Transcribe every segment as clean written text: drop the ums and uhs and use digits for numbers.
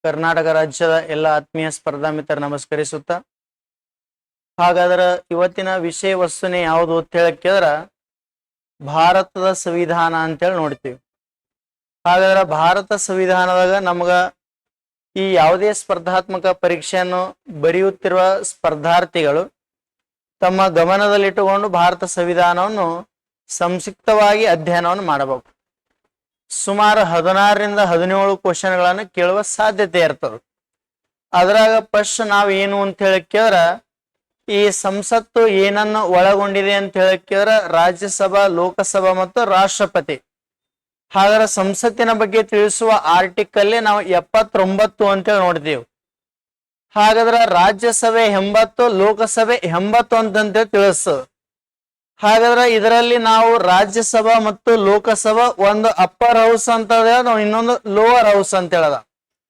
ಕರ್ನಾಟಕ ರಾಜ್ಯದ ಎಲ್ಲ ಆತ್ಮೀಯ ಸ್ಪರ್ಧಾ ಮಿತ್ರ ನಮಸ್ಕರಿಸುತ್ತಾ, ಹಾಗಾದ್ರೆ ಇವತ್ತಿನ ವಿಷಯ ವಸ್ತುನೇ ಯಾವುದು ಅಂತ ಹೇಳಕ್ಕಿದ್ರ ಭಾರತದ ಸಂವಿಧಾನ ಅಂತೇಳಿ ನೋಡ್ತೀವಿ. ಹಾಗಾದ್ರೆ ಭಾರತ ಸಂವಿಧಾನದಾಗ ನಮಗ ಈ ಯಾವುದೇ ಸ್ಪರ್ಧಾತ್ಮಕ ಪರೀಕ್ಷೆಯನ್ನು ಬರೆಯುತ್ತಿರುವ ಸ್ಪರ್ಧಾರ್ಥಿಗಳು ತಮ್ಮ ಗಮನದಲ್ಲಿಟ್ಟುಕೊಂಡು ಭಾರತ ಸಂವಿಧಾನವನ್ನು ಸಂಕ್ಷಿಪ್ತವಾಗಿ ಅಧ್ಯಯನವನ್ನು ಮಾಡಬೇಕು. ಸುಮಾರು 16ರಿಂದ 17 ಕ್ವಶನ್ಗಳನ್ನು ಕೇಳುವ ಸಾಧ್ಯತೆ ಇರ್ತದೆ. ಅದ್ರಾಗ ಫಸ್ಟ್ ನಾವು ಏನು ಅಂತ ಹೇಳಿಕ್ಕಿದ್ರ ಈ ಸಂಸತ್ತು ಏನನ್ನು ಒಳಗೊಂಡಿದೆ ಅಂತ ಹೇಳಿಕ್ಕಿದ್ರ ರಾಜ್ಯಸಭಾ, ಲೋಕಸಭಾ ಮತ್ತು ರಾಷ್ಟ್ರಪತಿ. ಹಾಗಾದ್ರೆ ಸಂಸತ್ತಿನ ಬಗ್ಗೆ ತಿಳಿಸುವ ಆರ್ಟಿಕಲ್ ನಾವು 79 ಅಂತೇಳಿ ನೋಡ್ತೀವಿ. ಹಾಗಾದ್ರೆ ರಾಜ್ಯಸಭೆ 80, ಲೋಕಸಭೆ 80 ಅಂತಂತೇಳಿ ತಿಳಿಸ್ತದೆ. ಹಾಗಾದ್ರೆ ಇದರಲ್ಲಿ ನಾವು ರಾಜ್ಯಸಭಾ ಮತ್ತು ಲೋಕಸಭಾ ಒಂದು ಅಪ್ಪರ್ ಹೌಸ್ ಅಂತ ಹೇಳೋದು, ಇನ್ನೊಂದು ಲೋವರ್ ಹೌಸ್ ಅಂತ ಹೇಳದ.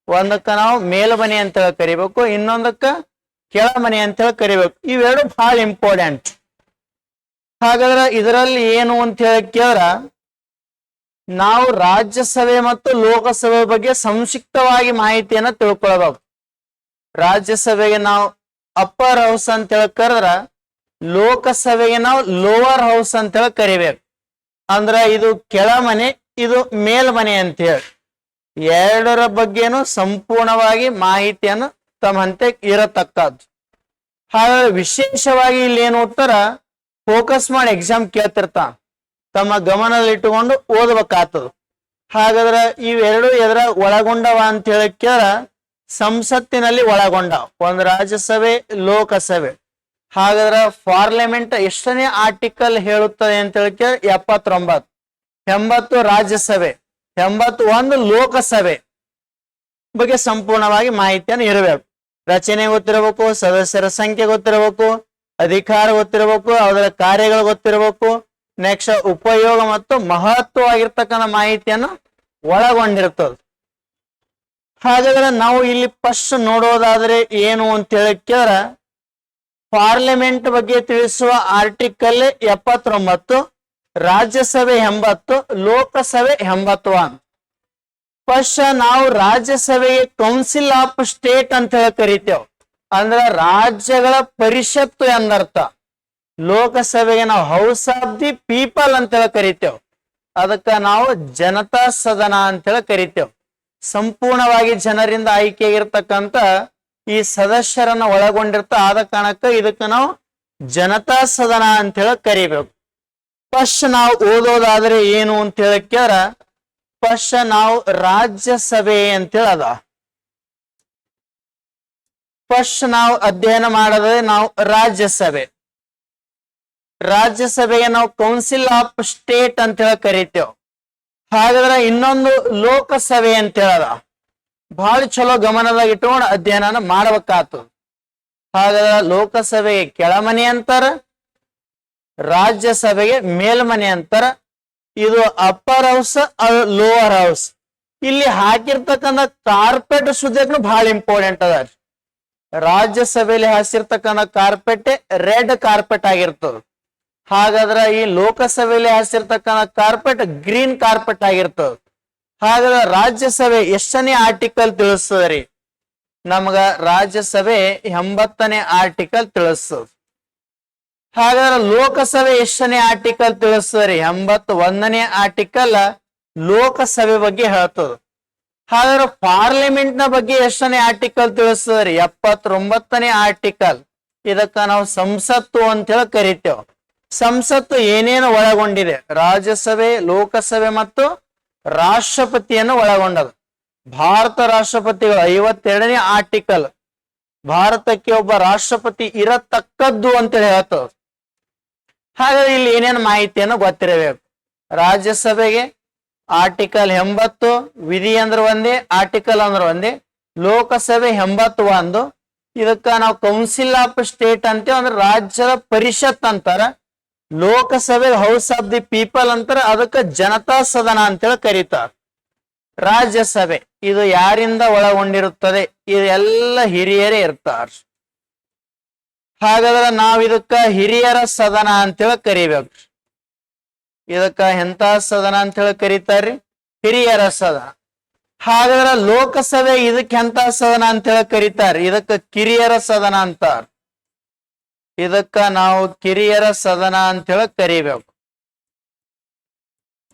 ಒಂದಕ್ಕ ನಾವು ಮೇಲ್ಮನೆ ಅಂತ ಹೇಳಿ ಕರಿಬೇಕು, ಇನ್ನೊಂದಕ್ಕ ಕೆಳಮನೆ ಅಂತ ಹೇಳಿ ಕರಿಬೇಕು. ಇವೆರಡು ಬಹಳ ಇಂಪಾರ್ಟೆಂಟ್. ಹಾಗಾದ್ರೆ ಇದರಲ್ಲಿ ಏನು ಅಂತ ಹೇಳಿಕ್ಕಿದ್ರ ನಾವು ರಾಜ್ಯಸಭೆ ಮತ್ತು ಲೋಕಸಭೆ ಬಗ್ಗೆ ಸಂಕ್ಷಿಪ್ತವಾಗಿ ಮಾಹಿತಿಯನ್ನ ತಿಳ್ಕೊಳ್ಬೇಕು. ರಾಜ್ಯಸಭೆಗೆ ನಾವು ಅಪ್ಪರ್ ಹೌಸ್ ಅಂತ ಹೇಳಿ ಕರೆದ್ರ ಲೋಕಸಭೆಗೆ ನಾವು ಲೋವರ್ ಹೌಸ್ ಅಂತ ಹೇಳಿ ಕರಿಬೇಕು. ಅಂದ್ರ ಇದು ಕೆಳಮನೆ, ಇದು ಮೇಲ್ಮನೆ ಅಂತ ಹೇಳಿ ಎರಡರ ಬಗ್ಗೆನು ಸಂಪೂರ್ಣವಾಗಿ ಮಾಹಿತಿಯನ್ನು ತಮ್ಮಂತೆ ಇರತಕ್ಕದ್ದು. ಹಾಗಾದ್ರೆ ವಿಶೇಷವಾಗಿ ಇಲ್ಲಿ ಏನು ಉತ್ತರ ಫೋಕಸ್ ಮಾಡಿ ಎಕ್ಸಾಮ್ ಕೇಳ್ತಿರ್ತಾನ, ತಮ್ಮ ಗಮನದಲ್ಲಿಟ್ಟುಕೊಂಡು ಓದಬೇಕಾಗ್ತದ. ಹಾಗಾದ್ರೆ ಇವೆರಡು ಎದರ ಒಳಗೊಂಡವ ಅಂತ ಹೇಳಿಕ್ಕಿರ ಸಂಸತ್ತಿನಲ್ಲಿ ಒಳಗೊಂಡ ಒಂದು ರಾಜ್ಯಸಭೆ, ಲೋಕಸಭೆ. ಹಾಗಾದ್ರೆ ಪಾರ್ಲಿಮೆಂಟ್ ಎಷ್ಟನೇ ಆರ್ಟಿಕಲ್ ಹೇಳುತ್ತದೆ ಅಂತ ಹೇಳಿಕೆ 79. 80 ರಾಜ್ಯಸಭೆ, 81 ಲೋಕಸಭೆ ಬಗ್ಗೆ ಸಂಪೂರ್ಣವಾಗಿ ಮಾಹಿತಿಯನ್ನು ಇರಬೇಕು. ರಚನೆ ಗೊತ್ತಿರಬೇಕು, ಸದಸ್ಯರ ಸಂಖ್ಯೆ ಗೊತ್ತಿರಬೇಕು, ಅಧಿಕಾರ ಗೊತ್ತಿರಬೇಕು, ಅದರ ಕಾರ್ಯಗಳು ಗೊತ್ತಿರಬೇಕು, ನೆಕ್ಸ್ಟ್ ಉಪಯೋಗ ಮತ್ತು ಮಹತ್ವವಾಗಿರ್ತಕ್ಕಂಥ ಮಾಹಿತಿಯನ್ನು ಒಳಗೊಂಡಿರ್ತದೆ. ಹಾಗಾದ್ರೆ ನಾವು ಇಲ್ಲಿ ಫಸ್ಟ್ ನೋಡೋದಾದ್ರೆ ಏನು ಅಂತ ಹೇಳಿಕ್ಕಿದ್ರ ಪಾರ್ಲಿಮೆಂಟ್ ಬಗ್ಗೆ ತಿಳಿಸುವ ಆರ್ಟಿಕಲ್ 79, ರಾಜ್ಯಸಭೆ 80, ಲೋಕಸಭೆ 81. ಫಸ್ಟ್ ನಾವು ರಾಜ್ಯಸಭೆಗೆ ಕೌನ್ಸಿಲ್ ಆಫ್ ಸ್ಟೇಟ್ ಅಂತ ಹೇಳಿ ಕರಿತೇವೆ, ಅಂದ್ರ ರಾಜ್ಯಗಳ ಪರಿಷತ್ತು ಎಂದರ್ಥ. ಲೋಕಸಭೆಗೆ ನಾವು ಹೌಸ್ ಆಫ್ ದಿ ಪೀಪಲ್ ಅಂತ ಹೇಳಿ ಕರಿತೇವೆ, ಅದಕ್ಕ ನಾವು ಜನತಾ ಸದನ ಅಂತ ಹೇಳಿ ಕರಿತೇವೆ. ಸಂಪೂರ್ಣವಾಗಿ ಜನರಿಂದ ಆಯ್ಕೆಯಾಗಿರ್ತಕ್ಕಂಥ ಈ ಸದಸ್ಯರನ್ನ ಒಳಗೊಂಡಿರ್ತ, ಆದ ಕಾರಣಕ್ಕ ಇದಕ್ಕೆ ನಾವು ಜನತಾ ಸದನ ಅಂತ ಹೇಳಿ ಕರಿಬೇಕು. ಫಸ್ಟ್ ನಾವು ಓದೋದಾದ್ರೆ ಏನು ಅಂತ ಹೇಳಿಕ್ಯಾರ ಫಸ್ಟ್ ನಾವು ರಾಜ್ಯಸಭೆ ಅಂತೇಳಿ ಅದ. ಫಸ್ಟ್ ನಾವು ಅಧ್ಯಯನ ಮಾಡೋದ್ರೆ ನಾವು ರಾಜ್ಯಸಭೆ. ರಾಜ್ಯಸಭೆಗೆ ನಾವು ಕೌನ್ಸಿಲ್ ಆಫ್ ಸ್ಟೇಟ್ ಅಂತ ಹೇಳಿ ಕರಿತೇವೆ. ಹಾಗಾದ್ರೆ ಇನ್ನೊಂದು ಲೋಕಸಭೆ ಅಂತ ಹೇಳದ. ಬಹಳ ಚಲೋ ಗಮನದಾಗ ಇಟ್ಕೊಂಡು ಅಧ್ಯಯನ ಮಾಡ್ಬೇಕಾಗ್ತದ. ಹಾಗಾದ್ರೆ ಲೋಕಸಭೆಗೆ ಕೆಳಮನೆ ಅಂತಾರ, ರಾಜ್ಯಸಭೆಗೆ ಮೇಲ್ಮನೆ ಅಂತಾರ. ಇದು ಅಪ್ಪರ್ ಹೌಸ್, ಅದು ಲೋವರ್ ಹೌಸ್. ಇಲ್ಲಿ ಹಾಕಿರ್ತಕ್ಕಂಥ ಕಾರ್ಪೆಟ್ ಸುದ್ದಿಗೂ ಬಹಳ ಇಂಪಾರ್ಟೆಂಟ್ ಅದ. ರಾಜ್ಯಸಭೆಯಲ್ಲಿ ಹಾಸಿರ್ತಕ್ಕಂಥ ಕಾರ್ಪೆಟ್ ರೆಡ್ ಕಾರ್ಪೆಟ್ ಆಗಿರ್ತದ. ಹಾಗಾದ್ರೆ ಈ ಲೋಕಸಭೆಯಲ್ಲಿ ಹಾಸಿರ್ತಕ್ಕಂಥ ಕಾರ್ಪೆಟ್ ಗ್ರೀನ್ ಕಾರ್ಪೆಟ್ ಆಗಿರ್ತದ. ಹಾಗಾದ್ರೆ ರಾಜ್ಯಸಭೆ ಎಷ್ಟನೇ ಆರ್ಟಿಕಲ್ ತಿಳಿಸ್ತದ್ರಿ? ನಮಗ ರಾಜ್ಯಸಭೆ 80ನೇ ಆರ್ಟಿಕಲ್ ತಿಳಿಸ್ತದ. ಹಾಗಾದ್ರೆ ಲೋಕಸಭೆ ಎಷ್ಟನೇ ಆರ್ಟಿಕಲ್ ತಿಳಿಸ್ತದ್ರಿ? 81ನೇ ಆರ್ಟಿಕಲ್ ಲೋಕಸಭೆ ಬಗ್ಗೆ ಹೇಳ್ತದ. ಹಾಗಾದ್ರೆ ಪಾರ್ಲಿಮೆಂಟ್ ನ ಬಗ್ಗೆ ಎಷ್ಟನೇ ಆರ್ಟಿಕಲ್ ತಿಳಿಸ್ತದ್ರಿ? 79ನೇ ಆರ್ಟಿಕಲ್. ಇದಕ್ಕ ನಾವು ಸಂಸತ್ತು ಅಂತ ಹೇಳಿ ಕರಿತೇವೆ. ಸಂಸತ್ತು ಏನೇನು ಒಳಗೊಂಡಿದೆ? ರಾಜ್ಯಸಭೆ, ಲೋಕಸಭೆ ಮತ್ತು ರಾಷ್ಟ್ರಪತಿಯನ್ನು ಒಳಗೊಂಡದು. ಭಾರತ ರಾಷ್ಟ್ರಪತಿಗಳು 52ನೇ ಆರ್ಟಿಕಲ್ ಭಾರತಕ್ಕೆ ಒಬ್ಬ ರಾಷ್ಟ್ರಪತಿ ಇರತಕ್ಕದ್ದು ಅಂತ ಹೇಳ್ತದೆ. ಹಾಗಾದ್ರೆ ಇಲ್ಲಿ ಏನೇನು ಮಾಹಿತಿಯನ್ನು ಗೊತ್ತಿರಬೇಕು. ರಾಜ್ಯಸಭೆಗೆ ಆರ್ಟಿಕಲ್ 80 ವಿಧಿ ಅಂದ್ರೆ ಒಂದೇ, ಆರ್ಟಿಕಲ್ ಅಂದ್ರೆ ಒಂದೇ. ಲೋಕಸಭೆ 81, ಇದಕ್ಕ ನಾವು ಕೌನ್ಸಿಲ್ ಆಫ್ ಸ್ಟೇಟ್ ಅಂತೇವೆ, ಅಂದ್ರೆ ರಾಜ್ಯದ ಪರಿಷತ್ ಅಂತಾರ. ಲೋಕಸಭೆ ಹೌಸ್ ಆಫ್ ದಿ ಪೀಪಲ್ ಅಂತಾರ, ಅದಕ್ಕೆ ಜನತಾ ಸದನ ಅಂತೇಳಿ ಕರೀತಾರ. ರಾಜ್ಯಸಭೆ ಇದು ಯಾರಿಂದ ಒಳಗೊಂಡಿರುತ್ತದೆ? ಇದೆಲ್ಲ ಹಿರಿಯರೇ ಇರ್ತಾರ. ಹಾಗಾದ್ರೆ ನಾವ್ ಇದಕ್ಕ ಹಿರಿಯರ ಸದನ ಅಂತೇಳಿ ಕರಿಬೇಕು. ಇದಕ್ಕ ಎಂತ ಸದನ ಅಂತ ಹೇಳಿ ಕರೀತಾರ್ರಿ? ಹಿರಿಯರ ಸದನ. ಹಾಗಾದ್ರೆ ಲೋಕಸಭೆ ಇದಕ್ಕೆ ಎಂತ ಸದನ ಅಂತ ಹೇಳಿ ಕರೀತಾರೆ? ಇದಕ್ಕ ಕಿರಿಯರ ಸದನ ಅಂತಾರ. ಇದಕ್ಕ ನಾವು ಕಿರಿಯರ ಸದನ ಅಂತ ಹೇಳಿ ಕರಿಬೇಕು.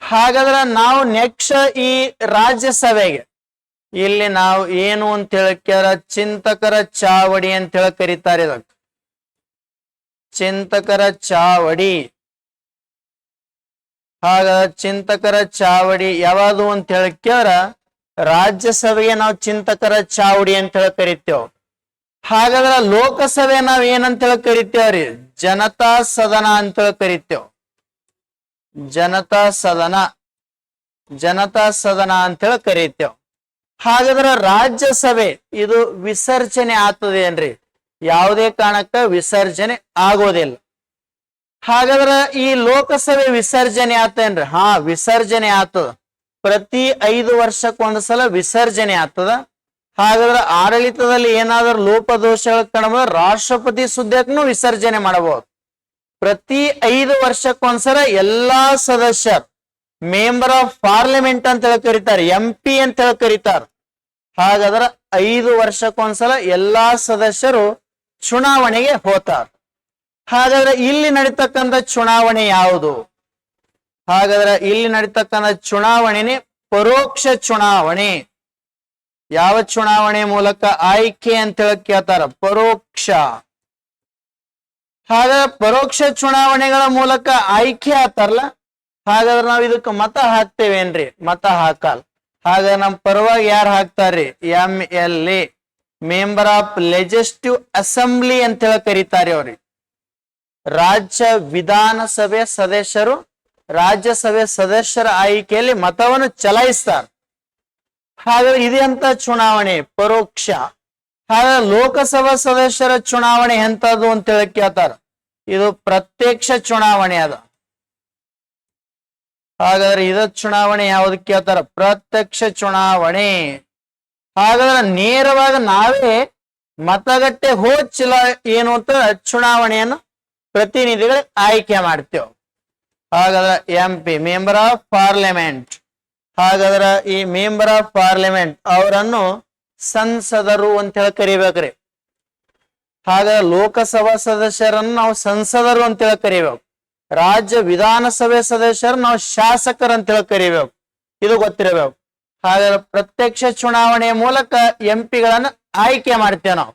ಹಾಗಾದ್ರೆ ನಾವು ನೆಕ್ಸ್ಟ್ ಈ ರಾಜ್ಯಸಭೆಗೆ ಇಲ್ಲಿ ನಾವು ಏನು ಅಂತ ಹೇಳಕ್ಯಾರ? ಚಿಂತಕರ ಚಾವಡಿ ಅಂತ ಹೇಳಿ ಕರೀತಾರೆ. ಇದಕ್ಕೆ ಚಿಂತಕರ ಚಾವಡಿ. ಹಾಗಾದ್ರೆ ಚಿಂತಕರ ಚಾವಡಿ ಯಾವುದು ಅಂತ ಹೇಳಕ್ಯಾರ? ರಾಜ್ಯಸಭೆಗೆ ನಾವು ಚಿಂತಕರ ಚಾವಡಿ ಅಂತ ಹೇಳಿ ಕರಿತೇವೆ. ಹಾಗಾದ್ರೆ ಲೋಕಸಭೆ ನಾವ್ ಏನಂತ ಹೇಳಿ ಕರಿತೇವ್ರಿ? ಜನತಾ ಸದನ ಅಂತ ಹೇಳಿ ಕರಿತೇವೆ. ಜನತಾ ಸದನ, ಜನತಾ ಸದನ ಅಂತ ಹೇಳಿ ಕರಿತೇವೆ. ಹಾಗಾದ್ರೆ ರಾಜ್ಯಸಭೆ ಇದು ವಿಸರ್ಜನೆ ಆಗ್ತದೇನ್ರಿ? ಯಾವುದೇ ಕಾರಣಕ್ಕ ವಿಸರ್ಜನೆ ಆಗೋದಿಲ್ಲ. ಹಾಗಾದ್ರೆ ಈ ಲೋಕಸಭೆ ವಿಸರ್ಜನೆ ಆತೇನ್ರಿ? ಹಾ, ವಿಸರ್ಜನೆ ಆಗ್ತದ. ಪ್ರತಿ 5 ವರ್ಷಕ್ಕೊಂದ್ಸಲ ವಿಸರ್ಜನೆ ಆಗ್ತದ. ಹಾಗಾದ್ರೆ ಆಡಳಿತದಲ್ಲಿ ಏನಾದರೂ ಲೋಪದೋಷಗಳು ಕಂಡು ರಾಷ್ಟ್ರಪತಿ ಹುದ್ದೆಗೂ ವಿಸರ್ಜನೆ ಮಾಡಬಹುದು. ಪ್ರತಿ 5 ವರ್ಷಕ್ಕೊಂದ್ಸಲ ಎಲ್ಲಾ ಸದಸ್ಯರು ಮೆಂಬರ್ ಆಫ್ ಪಾರ್ಲಿಮೆಂಟ್ ಅಂತ ಹೇಳಿ ಕರೀತಾರೆ, MP ಅಂತ ಹೇಳಿ ಕರೀತಾರೆ. ಹಾಗಾದ್ರೆ 5 ವರ್ಷಕ್ಕೊಂದ್ಸಲ ಎಲ್ಲಾ ಸದಸ್ಯರು ಚುನಾವಣೆಗೆ ಹೋಗ್ತಾರೆ. ಹಾಗಾದ್ರೆ ಇಲ್ಲಿ ನಡೀತಕ್ಕಂಥ ಚುನಾವಣೆ ಯಾವುದು? ಹಾಗಾದ್ರೆ ಇಲ್ಲಿ ನಡೀತಕ್ಕಂಥ ಚುನಾವಣೆನೇ ಪರೋಕ್ಷ ಚುನಾವಣೆ. ಯಾವ ಚುನಾವಣೆ ಮೂಲಕ? ಆಯ್ಕೆ ಅಂತ ಹೇಳಿ ಕೇಳ್ತಾರ, ಪರೋಕ್ಷ. ಹಾಗಾದ್ರೆ ಪರೋಕ್ಷ ಚುನಾವಣೆಗಳ ಮೂಲಕ ಆಯ್ಕೆ ಆಗ್ತಾರಲ್ಲ, ಹಾಗಾದ್ರೆ ನಾವ್ ಇದಕ್ಕೆ ಮತ ಹಾಕ್ತೇವೇನ್ರಿ? ಮತ ಹಾಕಲ್ಲ. ಹಾಗಾದ್ರೆ ನಮ್ ಪರವಾಗಿ ಯಾರು ಹಾಕ್ತಾರ್ರಿ? MLA, member of legislative assembly ಅಂತ ಹೇಳಿ ಕರೀತಾರೆ ಅವ್ರಿಗೆ. ರಾಜ್ಯ ವಿಧಾನಸಭೆ ಸದಸ್ಯರು ರಾಜ್ಯಸಭೆ ಸದಸ್ಯರ ಆಯ್ಕೆಯಲ್ಲಿ ಮತವನ್ನು ಚಲಾಯಿಸ್ತಾರೆ. ಹಾಗಾದ್ರೆ ಇದೆಂತ ಚುನಾವಣೆ? ಪರೋಕ್ಷ. ಹಾಗಾದ್ರೆ ಲೋಕಸಭಾ ಸದಸ್ಯರ ಚುನಾವಣೆ ಎಂತದ್ದು ಅಂತ ಹೇಳಿ ಕೇಳ್ತಾರ. ಇದು ಪ್ರತ್ಯಕ್ಷ ಚುನಾವಣೆ ಅದ. ಹಾಗಾದ್ರೆ ಇದ ಚುನಾವಣೆ ಯಾವ್ದು ಕೇಳ್ತಾರ? ಪ್ರತ್ಯಕ್ಷ ಚುನಾವಣೆ. ಹಾಗಾದ್ರೆ ನೇರವಾಗಿ ನಾವೇ ಮತಗಟ್ಟೆ ಹೋಚಿಲ್ಲ ಏನು ಅಂತ ಚುನಾವಣೆಯನ್ನು ಪ್ರತಿನಿಧಿಗಳು ಆಯ್ಕೆ ಮಾಡ್ತೇವೆ. ಹಾಗಾದ್ರೆ MP, ಮೆಂಬರ್ ಆಫ್ ಪಾರ್ಲಿಮೆಂಟ್. ಹಾಗಾದ್ರೆ ಈ ಮೆಂಬರ್ ಆಫ್ ಪಾರ್ಲಿಮೆಂಟ್ ಅವರನ್ನು ಸಂಸದರು ಅಂತ ಹೇಳಿ ಕರಿಬೇಕ್ರಿ. ಹಾಗಾದ್ರೆ ಲೋಕಸಭಾ ಸದಸ್ಯರನ್ನು ನಾವು ಸಂಸದರು ಅಂತ ಹೇಳಿ ಕರಿಬೇಕು. ರಾಜ್ಯ ವಿಧಾನಸಭೆ ಸದಸ್ಯರು ನಾವು ಶಾಸಕರು ಅಂತ ಹೇಳಿ ಕರಿಬೇಕು. ಇದು ಗೊತ್ತಿರಬೇಕು. ಹಾಗಾದ್ರೆ ಪ್ರತ್ಯಕ್ಷ ಚುನಾವಣೆಯ ಮೂಲಕ MP ಗಳನ್ನ ಆಯ್ಕೆ ಮಾಡ್ತೇವೆ ನಾವು.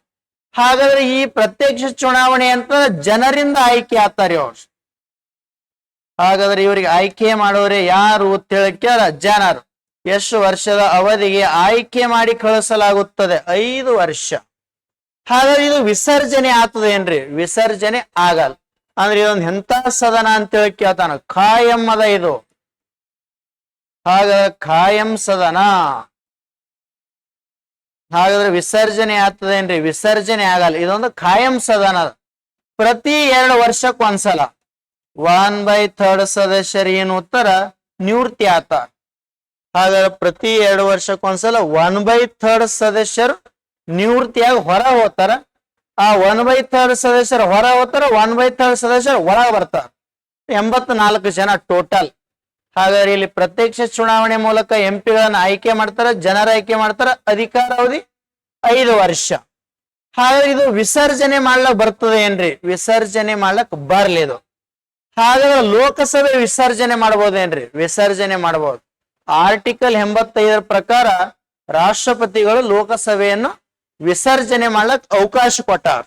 ಹಾಗಾದ್ರೆ ಈ ಪ್ರತ್ಯಕ್ಷ ಚುನಾವಣೆ ಅಂತ ಜನರಿಂದ ಆಯ್ಕೆ ಆಗ್ತಾರೆ ಅವ್ರು. ಹಾಗಾದ್ರೆ ಇವರಿಗೆ ಆಯ್ಕೆ ಮಾಡೋರೆ ಯಾರು ಅಂತ ಹೇಳಕ್ಕೆ? ಜನರು. ಎಷ್ಟು ವರ್ಷದ ಅವಧಿಗೆ ಆಯ್ಕೆ ಮಾಡಿ ಕಳಿಸಲಾಗುತ್ತದೆ? 5 ವರ್ಷ. ಹಾಗಾದ್ರೆ ಇದು ವಿಸರ್ಜನೆ ಆಗ್ತದೇನ್ರಿ? ವಿಸರ್ಜನೆ ಆಗಲ್ಲ. ಅಂದ್ರೆ ಇದೊಂದು ಎಂತ ಸದನ ಅಂತ ಹೇಳಿ ಕೇಳ್ತಾನ? ಖಾಯಂ ಅದ ಇದು. ಹಾಗಾದ್ರೆ ಖಾಯಂ ಸದನ. ಹಾಗಾದ್ರೆ ವಿಸರ್ಜನೆ ಆಗ್ತದೇನ್ರಿ? ವಿಸರ್ಜನೆ ಆಗಲ್ಲ. ಇದೊಂದು ಖಾಯಂ ಸದನ. ಪ್ರತಿ 2 ವರ್ಷಕ್ಕೊಂದ್ಸಲ 1/3 ಸದಸ್ಯರು ಏನು ಉತ್ತರ ನಿವೃತ್ತಿ ಆಗ್ತಾರ. ಹಾಗಾದ್ರೆ ಪ್ರತಿ 2 ವರ್ಷಕ್ಕೊಂದ್ಸಲ 1/3 ಸದಸ್ಯರು ನಿವೃತ್ತಿಯಾಗಿ ಹೊರ ಹೋಗ್ತಾರ. ಆ 1/3 ಸದಸ್ಯರು ಹೊರ ಹೋಗ್ತಾರ, 1/3 ಸದಸ್ಯರು ಒಳಗೆ ಬರ್ತಾರ. 84 ಜನ ಟೋಟಲ್. ಹಾಗಾದ್ರೆ ಇಲ್ಲಿ ಪ್ರತ್ಯಕ್ಷ ಚುನಾವಣೆ ಮೂಲಕ MP ಗಳನ್ನ ಆಯ್ಕೆ ಮಾಡ್ತಾರ, ಜನರ ಆಯ್ಕೆ ಮಾಡ್ತಾರ. ಅಧಿಕಾರಾವಧಿ 5 ವರ್ಷ. ಹಾಗಾದ್ರೆ ಇದು ವಿಸರ್ಜನೆ ಮಾಡ್ಲಕ್ ಬರ್ತದೆ ಏನ್ರಿ? ವಿಸರ್ಜನೆ ಮಾಡ್ಲಕ್ ಬರ್ಲಿದು. ಹಾಗಾದ್ರೆ ಲೋಕಸಭೆ ವಿಸರ್ಜನೆ ಮಾಡ್ಬೋದೇನ್ರಿ? ವಿಸರ್ಜನೆ ಮಾಡಬಹುದು. ಆರ್ಟಿಕಲ್ 85 ಪ್ರಕಾರ ರಾಷ್ಟ್ರಪತಿಗಳು ಲೋಕಸಭೆಯನ್ನು ವಿಸರ್ಜನೆ ಮಾಡ್ಲಕ್ ಅವಕಾಶ ಕೊಟ್ಟಾರ.